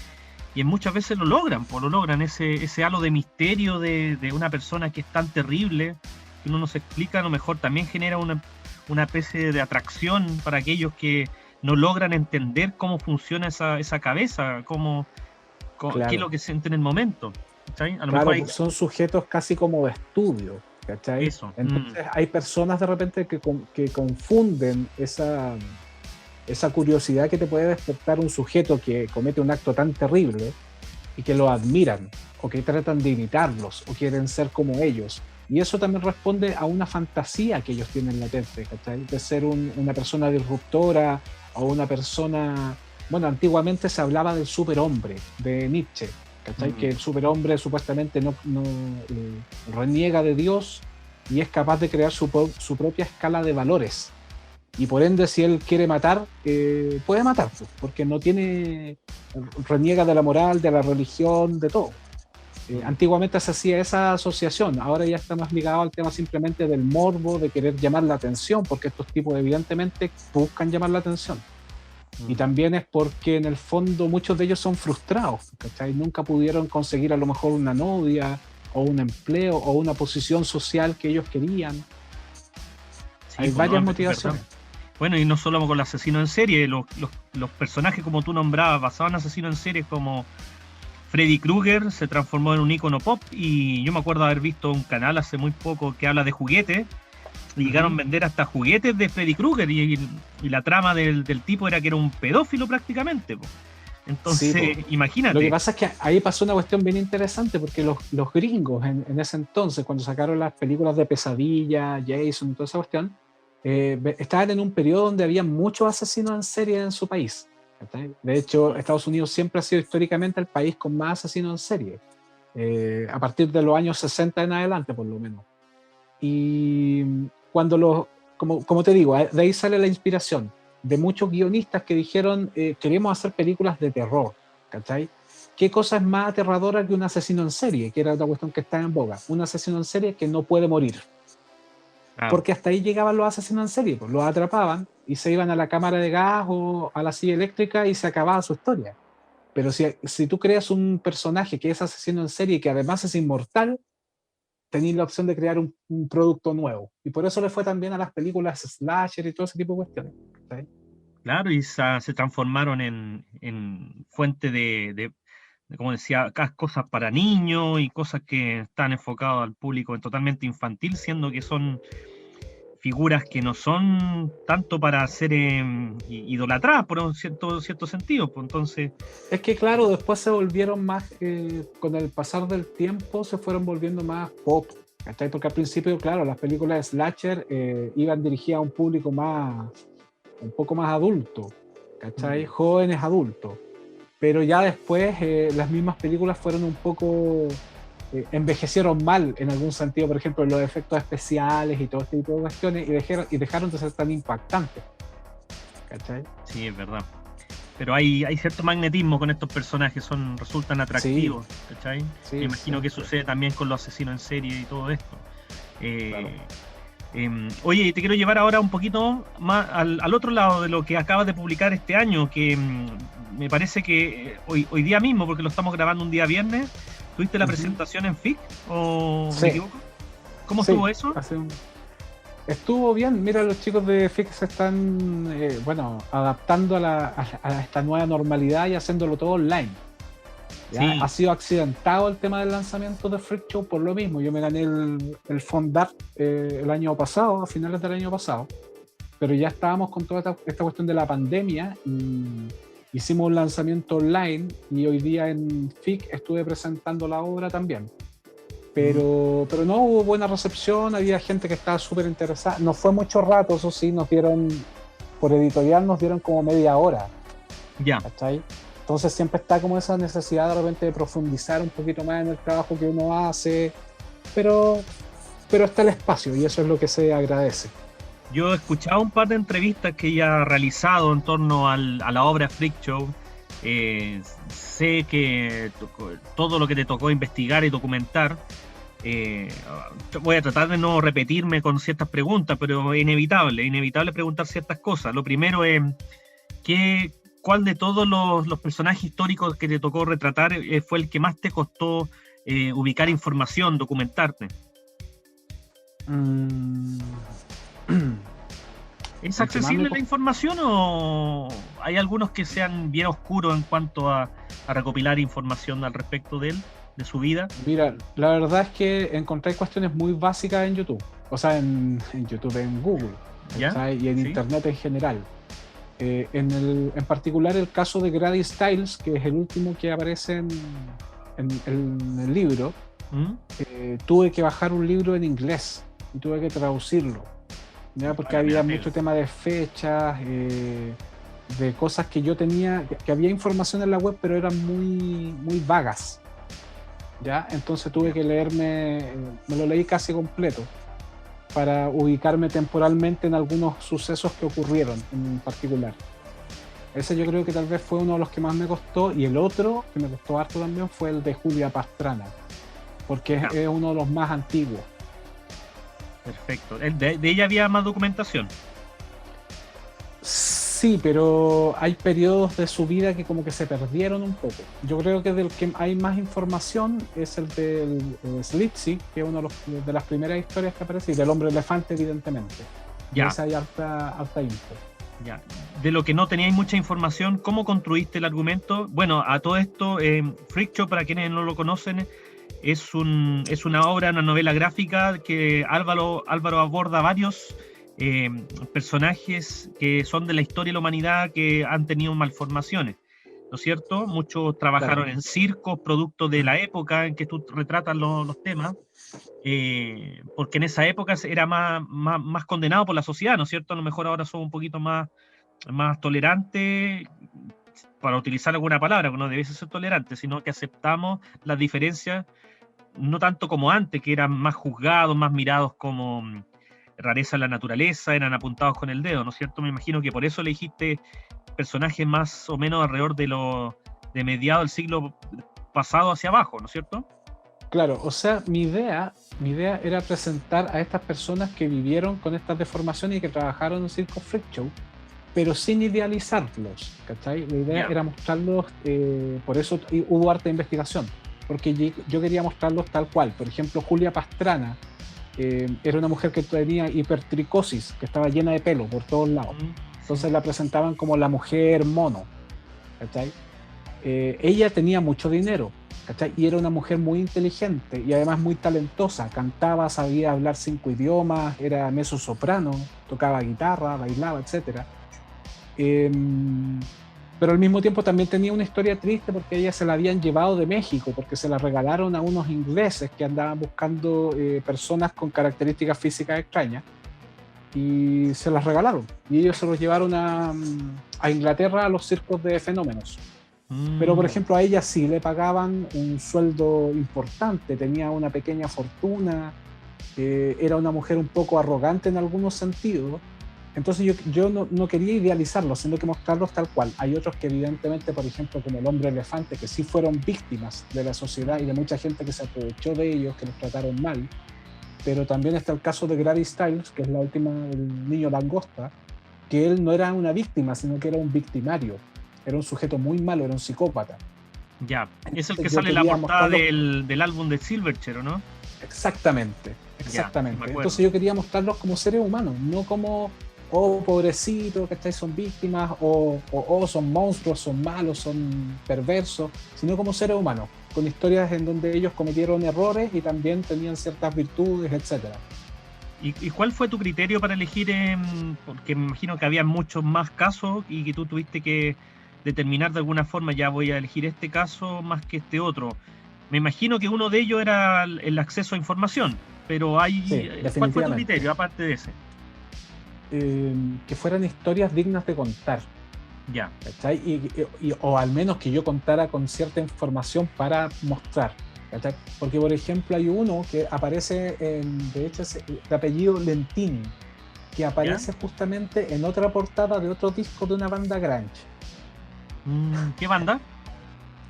muchas veces lo logran, pues lo logran, ese halo de misterio de una persona que es tan terrible, que uno no se explica, a lo mejor también genera una especie de atracción para aquellos que no logran entender cómo funciona esa cabeza, qué es claro, lo que siente en el momento. ¿Cachai? A lo claro, mejor hay son sujetos casi como de estudio, ¿cachai? eso. Entonces hay personas de repente que confunden esa curiosidad que te puede despertar un sujeto que comete un acto tan terrible y que lo admiran o que tratan de imitarlos o quieren ser como ellos. Y eso también responde a una fantasía que ellos tienen latente, ¿cachai? De ser una persona disruptora o una persona... Bueno, antiguamente se hablaba del superhombre, de Nietzsche, ¿cachai? Que el superhombre supuestamente no reniega de Dios y es capaz de crear su propia escala de valores. Y por ende, si él quiere matar, puede matar, pues, porque reniega de la moral, de la religión, de todo. Antiguamente se hacía esa asociación, ahora ya está más ligado al tema simplemente del morbo, de querer llamar la atención, porque estos tipos evidentemente buscan llamar la atención. Y también es porque en el fondo muchos de ellos son frustrados, ¿cachai? Nunca pudieron conseguir a lo mejor una novia, o un empleo, o una posición social que ellos querían. Sí, Hay pues, varias no, es verdad. motivaciones. Bueno, y no solo con el asesino en serie, los personajes como tú nombrabas, basados en asesinos en serie como Freddy Krueger, se transformó en un ícono pop, y yo me acuerdo haber visto un canal hace muy poco que habla de juguetes, y llegaron a vender hasta juguetes de Freddy Krueger, y la trama del tipo era que era un pedófilo prácticamente, po. Entonces, Sí, imagínate. lo que pasa es que ahí pasó una cuestión bien interesante porque los gringos en ese entonces, cuando sacaron las películas de Pesadilla, Jason y toda esa cuestión, estaban en un periodo donde había muchos asesinos en serie en su país. ¿cachai? De hecho, Estados Unidos siempre ha sido históricamente el país con más asesinos en serie, a partir de los años 60 en adelante, por lo menos. Y cuando como te digo, de ahí sale la inspiración de muchos guionistas que dijeron, queremos hacer películas de terror, ¿cachai? ¿Qué cosa es más aterradora que un asesino en serie? Que era otra cuestión que está en boga. Un asesino en serie que no puede morir. Claro. Porque hasta ahí llegaban los asesinos en serie, pues los atrapaban y se iban a la cámara de gas o a la silla eléctrica y se acababa su historia. Pero si tú creas un personaje que es asesino en serie y que además es inmortal, tenéis la opción de crear un producto nuevo. Y por eso le fue también a las películas slasher y todo ese tipo de cuestiones. ¿Sí? Claro, y se transformaron en fuente como decía, acá, cosas para niños y cosas que están enfocadas al público totalmente infantil, siendo que son figuras que no son tanto para ser idolatradas por un cierto sentido. Pues entonces, Es que claro, después se volvieron más, con el pasar del tiempo se fueron volviendo más pop. ¿Cachai? Porque al principio, claro, las películas de slasher iban dirigidas a un público un poco más adulto, ¿cachai? Jóvenes adultos. Pero ya después las mismas películas fueron un poco, envejecieron mal en algún sentido, por ejemplo, los efectos especiales y todo este tipo de cuestiones, y dejaron de ser tan impactantes, ¿cachai? sí, es verdad. Pero hay cierto magnetismo con estos personajes, resultan atractivos, ¿cachai? Sí, Me imagino sí, que sí. sucede también con los asesinos en serie y todo esto. Claro. Oye, te quiero llevar ahora un poquito más al otro lado de lo que acabas de publicar este año, que me parece que hoy día mismo, porque lo estamos grabando un día viernes, ¿tuviste la presentación en FIC o Sí. me equivoco? ¿Cómo Sí, estuvo eso? estuvo bien. Mira, los chicos de FIX se están, adaptando a esta nueva normalidad y haciéndolo todo online. ¿Ya? Sí. Ha sido accidentado el tema del lanzamiento de Freak Show por lo mismo. Yo me gané el Fondart el año pasado, a finales del año pasado, pero ya estábamos con toda esta cuestión de la pandemia y hicimos un lanzamiento online y hoy día en FIC estuve presentando la obra también. Pero no hubo buena recepción, había gente que estaba súper interesada. No fue mucho rato, eso sí, por editorial nos dieron como media hora, Ya. ¿cachai? Entonces siempre está como esa necesidad de repente de profundizar un poquito más en el trabajo que uno hace, pero está el espacio y eso es lo que se agradece. Yo he escuchado un par de entrevistas que ella ha realizado en torno a la obra Freak Show. Sé que todo lo que te tocó investigar y documentar. Voy a tratar de no repetirme con ciertas preguntas, pero es inevitable preguntar ciertas cosas. Lo primero es, ¿cuál de todos los personajes históricos que te tocó retratar fue el que más te costó ubicar información, documentarte? ¿Es accesible la información o hay algunos que sean bien oscuros en cuanto a recopilar información al respecto de él, de su vida? Mira, la verdad es que encontré cuestiones muy básicas en YouTube, o sea, en YouTube, en Google, ¿Ya? ¿sabes? Y en ¿Sí? Internet en general. En particular el caso de Grady Stiles, que es el último que aparece en el libro, tuve que bajar un libro en inglés y tuve que traducirlo, ¿ya? Porque había mucho tema de fechas, de cosas que yo tenía, que había información en la web, pero eran muy, muy vagas, ¿ya? Entonces tuve que me lo leí casi completo para ubicarme temporalmente en algunos sucesos que ocurrieron en particular. Ese yo creo que tal vez fue uno de los que más me costó, y el otro que me costó harto también fue el de Julia Pastrana, porque es uno de los más antiguos. Perfecto. ¿De ella había más documentación? Sí, pero hay periodos de su vida que como que se perdieron un poco. Yo creo que del que hay más información es el del Slipsy, que es uno de las primeras historias que aparece, y del hombre elefante, evidentemente. Ya. Y esa hay harta info. Ya. De lo que no teníais mucha información, ¿cómo construiste el argumento? Bueno, a todo esto, Freak Show, para quienes no lo conocen, es una obra, una novela gráfica que Álvaro aborda varios personajes que son de la historia de la humanidad que han tenido malformaciones, ¿no es cierto? Muchos trabajaron en circos, producto de la época en que tú retratas los temas, porque en esa época era más condenado por la sociedad, ¿no es cierto? A lo mejor ahora somos un poquito más tolerantes, para utilizar alguna palabra, que no debiese ser tolerante, sino que aceptamos las diferencias, no tanto como antes, que eran más juzgados, más mirados como rareza en la naturaleza, eran apuntados con el dedo, ¿no es cierto? Me imagino que por eso elegiste personajes más o menos alrededor de mediados del siglo pasado hacia abajo, ¿no es cierto? Claro, o sea, mi idea era presentar a estas personas que vivieron con estas deformaciones y que trabajaron en Circo Freak Show, pero sin idealizarlos, ¿cachai? La idea Ya. era mostrarlos, por eso hubo harta investigación, porque yo quería mostrarlos tal cual. Por ejemplo, Julia Pastrana era una mujer que tenía hipertricosis, que estaba llena de pelo por todos lados. Entonces la presentaban como la mujer mono, ¿cachai? Ella tenía mucho dinero, ¿cachai? Y era una mujer muy inteligente y además muy talentosa. Cantaba, sabía hablar 5 idiomas, era mezzosoprano, tocaba guitarra, bailaba, etc. Pero al mismo tiempo también tenía una historia triste porque ella se la habían llevado de México, porque se la regalaron a unos ingleses que andaban buscando personas con características físicas extrañas, y se las regalaron. Y ellos se los llevaron a Inglaterra a los circos de fenómenos. Pero, por ejemplo, a ella sí le pagaban un sueldo importante, tenía una pequeña fortuna, era una mujer un poco arrogante en algunos sentidos. Entonces yo no quería idealizarlos, sino que mostrarlos tal cual. Hay otros que evidentemente, por ejemplo, como el hombre elefante, que sí fueron víctimas de la sociedad y de mucha gente que se aprovechó de ellos, que los trataron mal. Pero también está el caso de Grady Stiles, que es la última del niño langosta, que él no era una víctima, sino que era un victimario. Era un sujeto muy malo, era un psicópata. Ya, es el Entonces, que yo sale en la quería portada mostrarlo- del álbum de Silverchair, ¿o no? Exactamente, Ya, exactamente. me acuerdo. Entonces yo quería mostrarlos como seres humanos, no como, oh, pobrecitos, ¿cachai? Son víctimas, o son monstruos, son malos, son perversos, sino como seres humanos, con historias en donde ellos cometieron errores y también tenían ciertas virtudes, etcétera. ¿Y cuál fue tu criterio para elegir? Porque me imagino que había muchos más casos y que tú tuviste que determinar de alguna forma, ya voy a elegir este caso más que este otro. Me imagino que uno de ellos era el acceso a información, pero Sí, ¿cuál fue tu definitivamente. criterio aparte de ese? Que fueran historias dignas de contar, Ya, ¿cachai? O al menos que yo contara con cierta información para mostrar, ¿cachai? Porque, por ejemplo, hay uno que aparece, de hecho, es de apellido Lentini, que aparece justamente en otra portada de otro disco de una banda grunge, ¿qué banda?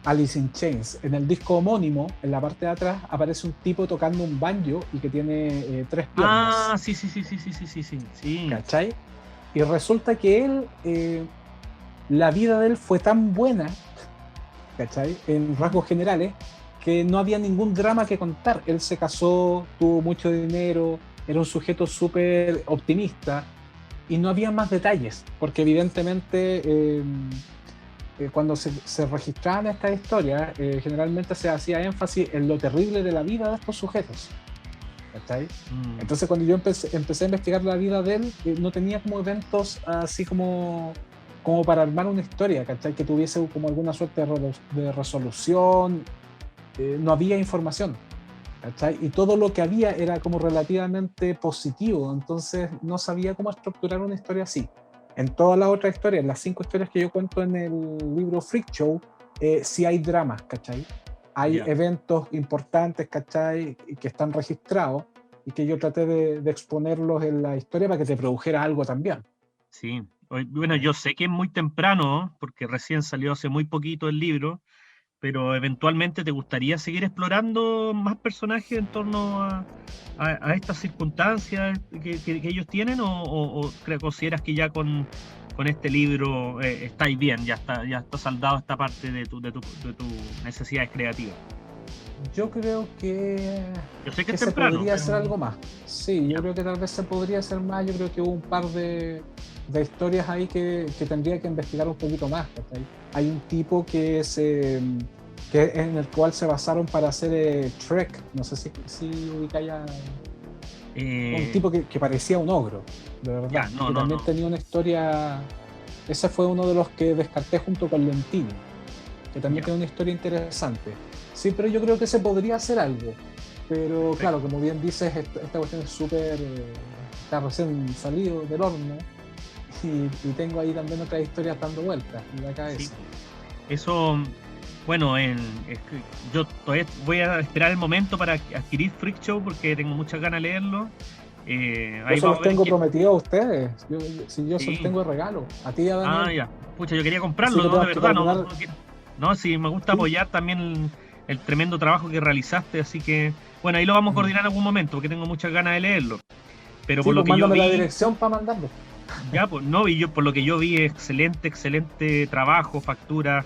Alice in Chains. En el disco homónimo, en la parte de atrás, aparece un tipo tocando un banjo y que tiene 3 piernas. Ah, sí. ¿Cachai? Y resulta que él, la vida de él fue tan buena, ¿cachai? En rasgos generales, que no había ningún drama que contar. Él se casó, tuvo mucho dinero, era un sujeto súper optimista y no había más detalles, porque evidentemente cuando se registraban estas historias, generalmente se hacía énfasis en lo terrible de la vida de estos sujetos. ¿Cachai? Entonces cuando yo empecé a investigar la vida de él, no tenía como eventos así como para armar una historia, ¿cachai? Que tuviese como alguna suerte de resolución, no había información, ¿cachai? Y todo lo que había era como relativamente positivo, entonces no sabía cómo estructurar una historia así. En todas las otras historias, las 5 historias que yo cuento en el libro Freak Show, sí hay dramas, ¿cachai? Hay eventos importantes, ¿cachai? Que están registrados y que yo traté de exponerlos en la historia para que te produjera algo también. Sí. Bueno, yo sé que es muy temprano, porque recién salió hace muy poquito el libro, pero eventualmente te gustaría seguir explorando más personajes en torno a estas circunstancias que ellos tienen, o consideras que ya con este libro estáis bien, ya está saldado esta parte de tus necesidades creativas. Yo creo que Yo sé que es se temprano, podría pero hacer algo más. Sí, yo ya. creo que tal vez se podría hacer más. Yo creo que hubo un par de historias ahí que tendría que investigar un poquito más, ¿cachai? Hay un tipo que en el cual se basaron para hacer Shrek. No sé si ubicáis a un tipo que parecía un ogro, de verdad. Ya, que también tenía una historia. Ese fue uno de los que descarté junto con Lentini, que también tiene una historia interesante. Sí, pero yo creo que se podría hacer algo. Pero claro, como bien dices, esta cuestión es súper. Está recién salido del horno. Y tengo ahí también otras historias dando vueltas en la cabeza. Sí. Eso, bueno, es que yo todavía voy a esperar el momento para adquirir Freak Show porque tengo muchas ganas de leerlo. Yo Ahí se vamos los a ver tengo qué. prometido a ustedes. Si yo se los Sí. tengo de regalo. A ti y a Ah, Daniel. ya. Pucha, yo quería Así comprarlo, que ¿no? De te verdad, voy a no, poner. no, sí, me gusta Sí, apoyar también el tremendo trabajo que realizaste, así que, bueno, ahí lo vamos a mm, coordinar en algún momento porque tengo muchas ganas de leerlo. Pero por sí, lo pues que yo mándame la vi, dirección para mandarlo. ya, pues no, y yo por lo que yo vi, excelente trabajo, factura,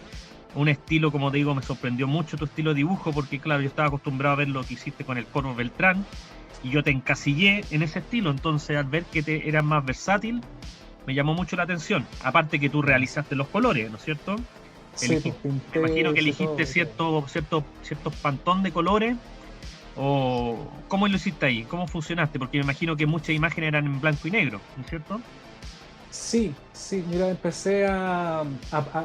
un estilo, como te digo, me sorprendió mucho tu estilo de dibujo, porque claro, yo estaba acostumbrado a ver lo que hiciste con el Corvo Beltrán, y yo te encasillé en ese estilo, entonces al ver que te eras más versátil, me llamó mucho la atención. Aparte que tú realizaste los colores, ¿no es cierto? Sí, pues Me imagino pinté, que hice elegiste todo. ciertos pantón de colores, o ¿cómo lo hiciste ahí? ¿Cómo funcionaste? Porque me imagino que muchas imágenes eran en blanco y negro, ¿no es cierto? Sí, sí, mira, empecé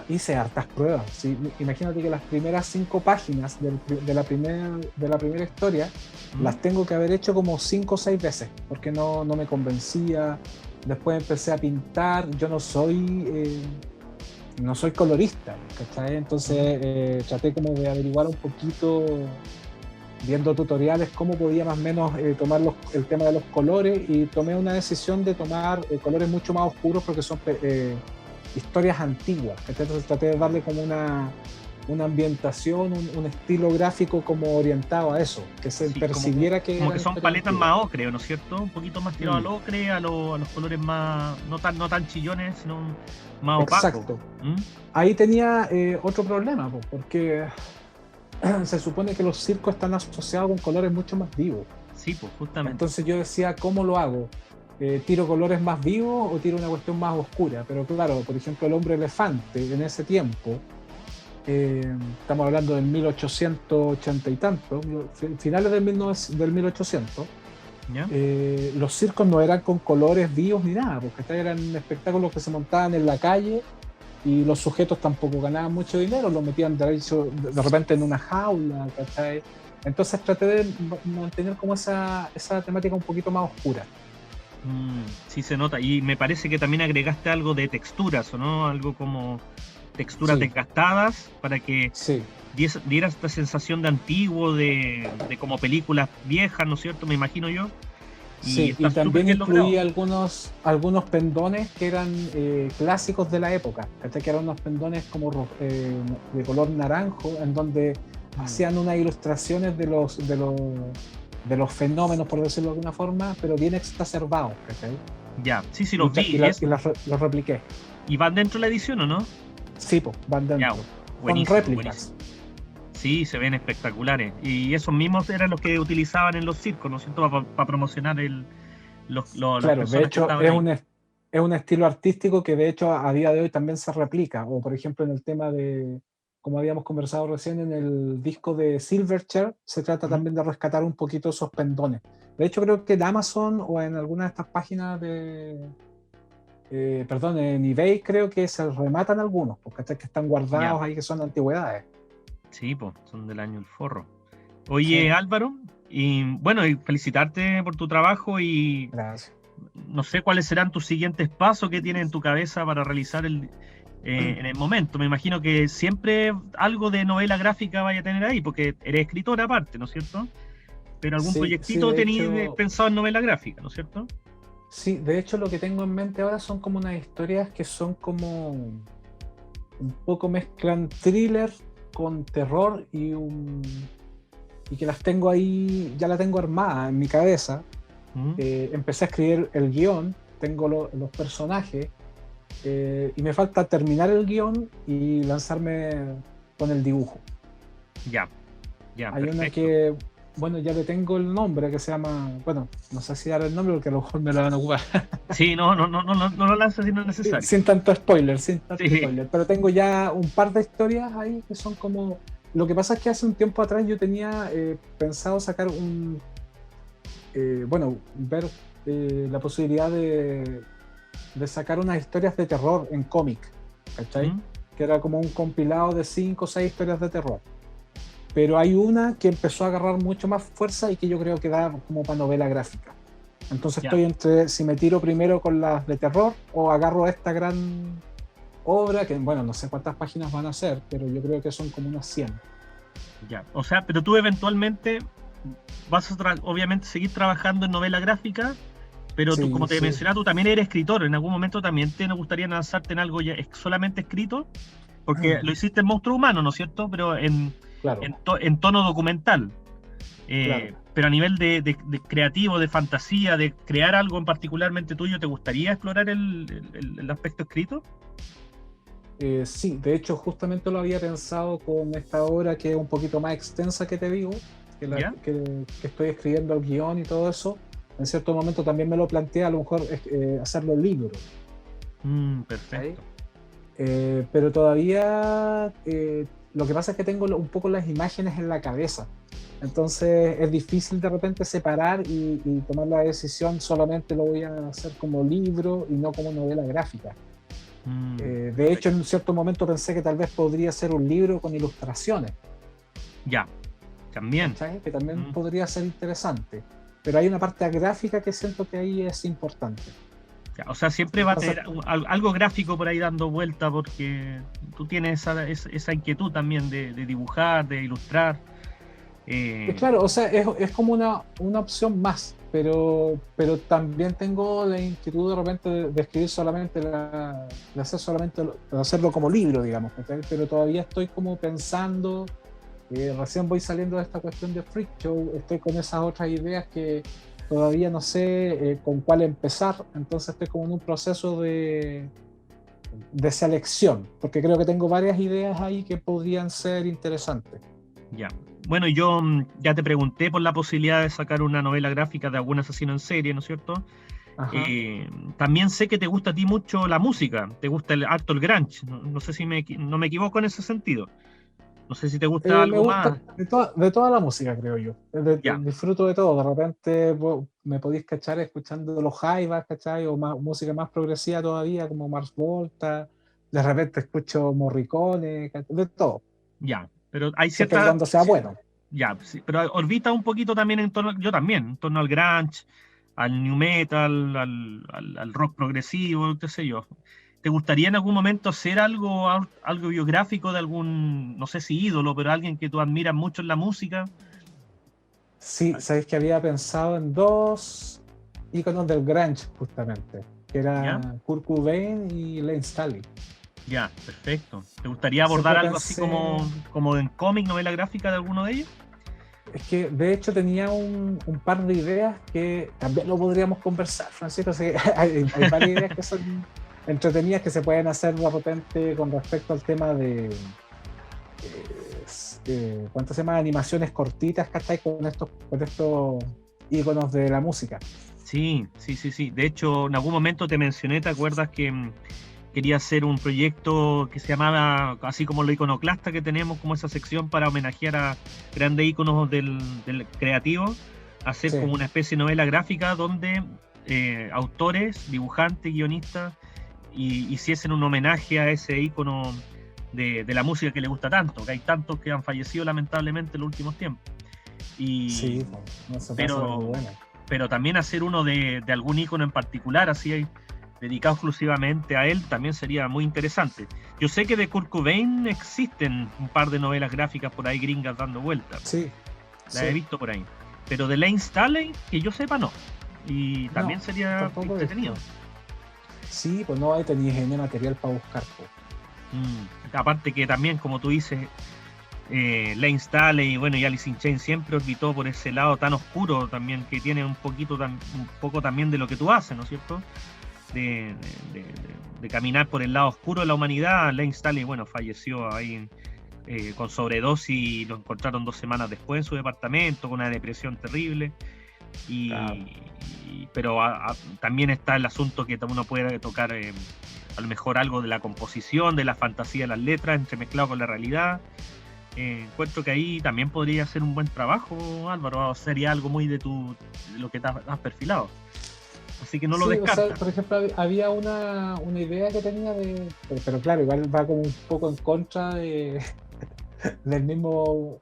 hice hartas pruebas. Sí. Imagínate que las primeras 5 páginas de la primera historia ¿Mm? las tengo que haber hecho como 5 o 6 veces, porque no me convencía. Después empecé a pintar. Yo no soy colorista, ¿cachai? Entonces traté como de averiguar un poquito, viendo tutoriales, cómo podía más o menos tomar el tema de los colores, y tomé una decisión de tomar colores mucho más oscuros porque son historias antiguas. Entonces traté de darle como una ambientación, un estilo gráfico como orientado a eso, que se Sí, percibiera que como era que son historia paletas antigua. más ocre, ¿no es cierto? Un poquito más tirado al Mm, ocre, a los colores más, no tan chillones, sino más opacos. exacto. ¿Mm? Ahí tenía otro problema, po, porque se supone que los circos están asociados con colores mucho más vivos. Sí, pues justamente. Entonces yo decía, ¿cómo lo hago? ¿Tiro colores más vivos o tiro una cuestión más oscura? Pero claro, por ejemplo, el hombre elefante en ese tiempo, estamos hablando del 1880 y tanto, finales del 1800, ¿Ya? los circos no eran con colores vivos ni nada, porque eran espectáculos que se montaban en la calle, y los sujetos tampoco ganaban mucho dinero, los metían de repente en una jaula, ¿cachai? Entonces traté de mantener como esa temática un poquito más oscura. Sí se nota. Y me parece que también agregaste algo de texturas, ¿o no? Algo como texturas Sí, desgastadas para que sí, diera esta sensación de antiguo, de como películas viejas, ¿no es cierto? Me imagino yo. Y sí. está Y súper también bien incluí logrado. algunos pendones que eran clásicos de la época, ¿cachai? Que eran unos pendones como de color naranjo, en donde Mm, hacían unas ilustraciones de los fenómenos, por decirlo de alguna forma, pero bien exacerbados, ¿cachai? Ya, sí, Y, los vi. Eso. los repliqué. ¿Y van dentro de la edición o no? Sí, pues, van Ya, dentro. Son buenísimo, buenísimo. réplicas. Sí, se ven espectaculares. Y esos mismos eran los que utilizaban en los circos, ¿no es cierto? Para promocionar las Claro, de personas que hecho estaban ahí. es un estilo artístico que de hecho a día de hoy también se replica, o por ejemplo en el tema de, como habíamos conversado recién, en el disco de Silverchair, se trata ¿Mm? también de rescatar un poquito esos pendones. De hecho creo que en Amazon o en alguna de estas páginas perdón, en eBay creo que se rematan algunos, porque hasta que están Ya, guardados ahí, que son antigüedades. sí, pues, son del año el forro. Sí, Oye, Álvaro, y bueno, y felicitarte por tu trabajo y gracias. no sé cuáles serán tus siguientes pasos que tienes en tu cabeza para realizar en el momento. Me imagino que siempre algo de novela gráfica vaya a tener ahí, porque eres escritora aparte, ¿no es cierto? Pero algún Sí, sí, proyectito tenéis pensado en novela gráfica, ¿no es cierto? sí, de hecho lo que tengo en mente ahora son como unas historias que son como un poco mezclan thriller con terror, y que las tengo ahí, ya la tengo armada en mi cabeza. ¿Mm? Empecé a escribir el guión, tengo los personajes, y me falta terminar el guión y lanzarme con el dibujo. Ya, ya, Hay una perfecto. que, bueno, ya le tengo el nombre, que se llama, bueno, no sé si dar el nombre porque a lo mejor me lo van a ocupar. Sí, no lo lanzas si no es necesario. Sin tanto Sí. spoiler, pero tengo ya un par de historias ahí que son como... Lo que pasa es que hace un tiempo atrás yo tenía pensado sacar ver la posibilidad de sacar unas historias de terror en cómic, ¿cachai? ¿Mm? Que era como un compilado de 5 o 6 historias de terror. Pero hay una que empezó a agarrar mucho más fuerza y que yo creo que da como para novela gráfica. Entonces Ya, estoy entre si me tiro primero con las de terror o agarro esta obra, que bueno, no sé cuántas páginas van a ser, pero yo creo que son como unas 100. Ya. O sea, pero tú eventualmente vas a obviamente seguir trabajando en novela gráfica, pero tú, Sí, como te sí, mencionaba, tú también eres escritor. ¿En algún momento también te gustaría lanzarte en algo ya solamente escrito? Porque lo hiciste en Monstruo Humano, ¿no es cierto? Pero claro, en tono documental. claro. Pero a nivel de creativo, de fantasía, de crear algo en particularmente tuyo, ¿te gustaría explorar el aspecto escrito? Sí, de hecho justamente lo había pensado con esta obra que es un poquito más extensa que te digo, ¿Ya? que estoy escribiendo el guión y todo eso. En cierto momento también me lo planteé a lo mejor hacerlo libro, ¿sabes? Perfecto. Pero todavía lo que pasa es que tengo un poco las imágenes en la cabeza. Entonces es difícil de repente separar y tomar la decisión, solamente lo voy a hacer como libro y no como novela gráfica. De hecho, en un cierto momento pensé que tal vez podría ser un libro con ilustraciones, Ya, también. ¿cachai? Que también podría ser interesante. Pero hay una parte gráfica que siento que ahí es importante. Ya, o sea, siempre va a Entonces, tener algo gráfico por ahí dando vuelta porque tú tienes esa inquietud también de dibujar, de ilustrar. claro, o sea, es como una opción más, pero también tengo la inquietud de repente de escribir solamente, de hacer solamente, de hacerlo como libro, digamos, ¿cachai? Pero todavía estoy como pensando, recién voy saliendo de esta cuestión de Freak Show, estoy con esas otras ideas que todavía no sé con cuál empezar, entonces estoy como en un proceso de selección, porque creo que tengo varias ideas ahí que podrían ser interesantes. Ya. Bueno, yo ya te pregunté por la posibilidad de sacar una novela gráfica de algún asesino en serie, ¿no es cierto? Ajá. También sé que te gusta a ti mucho la música, te gusta harto el grunge, no sé si no me equivoco en ese sentido. No sé si te gusta Me algo gusta más. de toda la música, creo yo. Ya, Disfruto de todo. De repente me podéis cachar escuchando los jaivas, ¿cachai? O más, música más progresiva todavía, como Mars Volta. De repente escucho Morricone, ¿cachai? De todo. ya. Pero hay Siempre y cierta. cuando sea bueno. Ya, sí, pero orbita un poquito también en torno, yo también, en torno al grunge, al new metal, al rock progresivo, qué sé yo. ¿Te gustaría en algún momento hacer algo biográfico de algún, no sé si ídolo, pero alguien que tú admiras mucho en la música? Sí, sabéis que había pensado en dos íconos del grunge, justamente, que ¿Ya? eran Kurt Cobain y Lane Staley. Ya, perfecto. ¿Te gustaría abordar Siempre algo así pensé, como en cómic, novela gráfica de alguno de ellos? es que de hecho tenía un par de ideas que también lo podríamos conversar, Francisco. Así que hay varias ideas que son entretenidas que se pueden hacer de repente con respecto al tema de ¿cuánto se llama? Animaciones cortitas, ¿cachai? Con estos íconos de la música. Sí, sí, sí, sí. De hecho, en algún momento te mencioné, ¿te acuerdas que quería hacer un proyecto que se llamaba, así como lo iconoclasta que tenemos, como esa sección para homenajear a grandes íconos del creativo, hacer Sí, como una especie de novela gráfica donde autores, dibujantes, guionistas, hiciesen un homenaje a ese ícono de la música que le gusta tanto, que hay tantos que han fallecido lamentablemente en los últimos tiempos. Y, sí, no se pasa muy pero, buena. pero también hacer uno de algún ícono en particular, así dedicado exclusivamente a él, también sería muy interesante. Yo sé que de Kurt Cobain existen un par de novelas gráficas por ahí gringas dando vueltas, Sí, las he sí. visto por ahí, pero de Lane Staley, que yo sepa, no. Y No, también sería tampoco he entretenido. visto. Sí, pues no, ahí tenías N material para buscar. Pues. Aparte que también, como tú dices, Lane Staley bueno, y Alice in Chains siempre orbitó por ese lado tan oscuro también, que tiene un poco también de lo que tú haces, ¿no es cierto? De caminar por el lado oscuro de la humanidad. Lane Staley, bueno, falleció ahí con sobredosis y lo encontraron 2 semanas después en su departamento con una depresión terrible. Claro. Pero también está el asunto que uno puede tocar a lo mejor algo de la composición, de la fantasía de las letras, entremezclado con la realidad. Encuentro que ahí también podría ser un buen trabajo, Álvaro. Sería algo muy de lo que te has perfilado. Así que no lo Sí, o sea, descarta. por ejemplo, había una idea que tenía pero claro, igual va como un poco en contra del mismo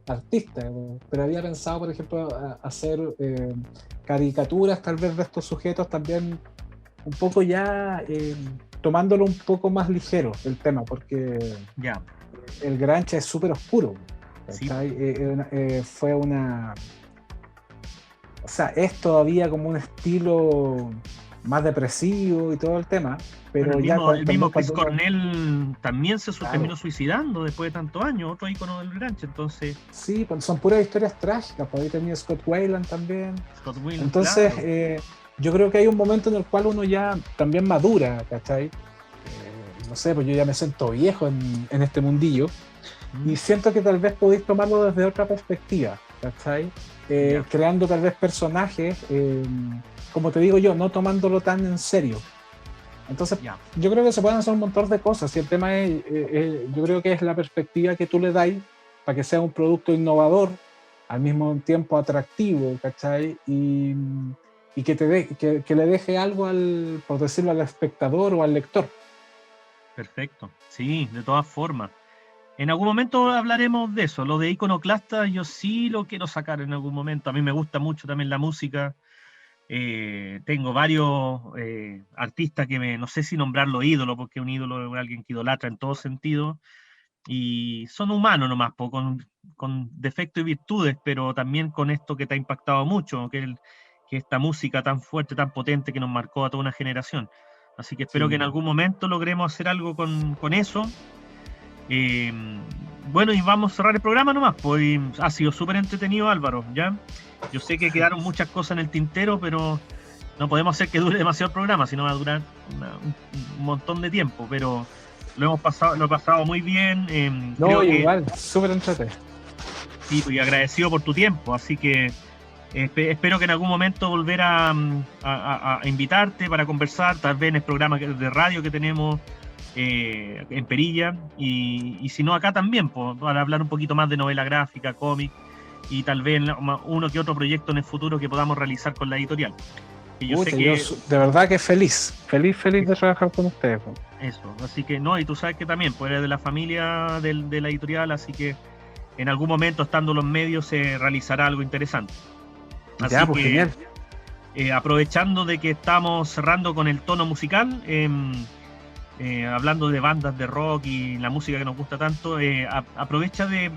artista, ¿no? Pero había pensado, por ejemplo, hacer caricaturas tal vez de estos sujetos también un poco ya tomándolo un poco más ligero el tema, porque Ya, el grunge es súper oscuro. sí, ¿Cachai? Fue una... O sea, es todavía como un estilo más depresivo y todo el tema, pero bueno, ya el mismo Chris cuando uno- Cornell también Claro. terminó suicidando después de tantos años, otro ícono del grunge, entonces Sí, pues son puras historias trágicas, pues ahí tenía Scott Weiland también. Scott Weiland, Entonces, claro. yo creo que hay un momento en el cual uno ya también madura, ¿cachai? No sé, pues yo ya me siento viejo en este mundillo y siento que tal vez podéis tomarlo desde otra perspectiva, ¿cachai? Ya. Creando tal vez personajes, como te digo yo, no tomándolo tan en serio. Entonces, Ya, yo creo que se pueden hacer un montón de cosas. Y el tema es, yo creo que es la perspectiva que tú le das para que sea un producto innovador, al mismo tiempo atractivo, ¿cachai? Y que le deje algo por decirlo, al espectador o al lector. perfecto. Sí, de todas formas. En algún momento hablaremos de eso. Lo de Iconoclasta yo sí lo quiero sacar en algún momento. A mí me gusta mucho también la música. Tengo varios artistas que no sé si nombrarlo ídolo, porque un ídolo es alguien que idolatra en todo sentido. Y son humanos nomás, con defectos y virtudes, pero también con esto que te ha impactado mucho, que esta música tan fuerte, tan potente que nos marcó a toda una generación. Así que espero que en Sí. algún momento logremos hacer algo con eso. Eh, bueno, y vamos a cerrar el programa nomás, pues ha sido súper entretenido, Álvaro, ¿ya? Yo sé que quedaron muchas cosas en el tintero, pero no podemos hacer que dure demasiado el programa, si no va a durar un montón de tiempo, pero lo he pasado muy bien. No, Creo que igual, súper entretenido. sí, y agradecido por tu tiempo, así que espero que en algún momento volver a invitarte para conversar, tal vez en el programa de radio que tenemos en Perilla, y si no acá también, pues, para hablar un poquito más de novela gráfica, cómic, y tal vez uno que otro proyecto en el futuro que podamos realizar con la editorial. Que yo sé Pucha, que de verdad que feliz de trabajar con ustedes. Po. eso, así que no, y tú sabes que también, pues eres de la familia de la editorial, así que en algún momento, estando en los medios, se realizará algo interesante. Así Ya, pues que, genial. aprovechando de que estamos cerrando con el tono musical, hablando de bandas de rock y la música que nos gusta tanto, aprovecha de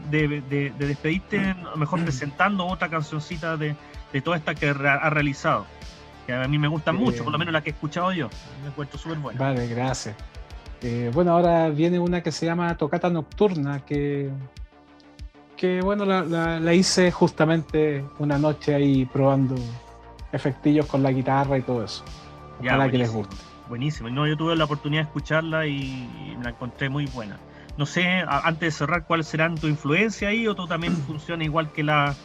despedirte, a lo mejor presentando otra cancioncita de todas estas que ha realizado, que a mí me gustan mucho, por lo menos la que he escuchado yo, me encuentro súper buena. Vale, gracias. Bueno, ahora viene una que se llama Tocata Nocturna, que bueno, la hice justamente una noche ahí probando efectillos con la guitarra y todo eso. Ya, Ojalá que les guste. Buenísimo. No, yo tuve la oportunidad de escucharla y la encontré muy buena. No sé, antes de cerrar, ¿cuáles serán tu influencia ahí o tú también funciona igual que la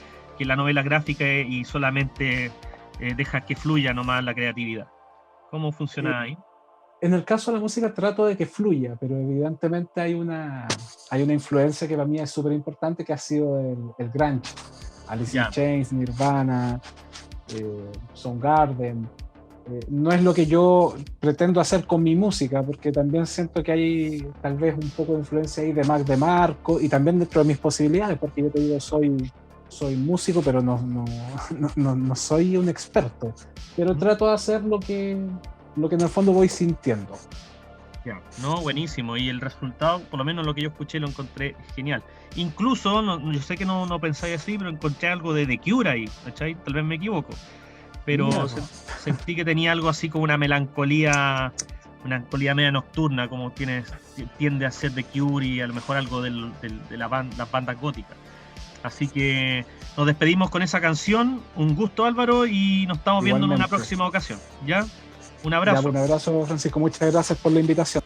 novela gráfica y solamente dejas que fluya nomás la creatividad? ¿Cómo funciona ahí? En el caso de la música trato de que fluya, pero evidentemente hay una influencia que para mí es súper importante, que ha sido el grunge. Alice in Ya. Chains, Nirvana, Soundgarden. No es lo que yo pretendo hacer con mi música, porque también siento que hay tal vez un poco de influencia ahí de Mac DeMarco y también dentro de mis posibilidades, porque yo te digo, soy músico, pero no soy un experto. Pero trato de hacer lo que en el fondo voy sintiendo. Ya. No, buenísimo. Y el resultado, por lo menos lo que yo escuché, lo encontré genial. Incluso, yo sé que no pensáis así, pero encontré algo de The Cure ahí, ¿cachai? Tal vez me equivoco. Pero Mira, sentí que tenía algo así como una melancolía media nocturna, como tiende a ser The Cure y a lo mejor algo de las bandas góticas. Así que nos despedimos con esa canción. Un gusto, Álvaro, y nos estamos viendo en una Igualmente. próxima ocasión. ¿Ya? Un abrazo. Ya, un abrazo, Francisco. Muchas gracias por la invitación.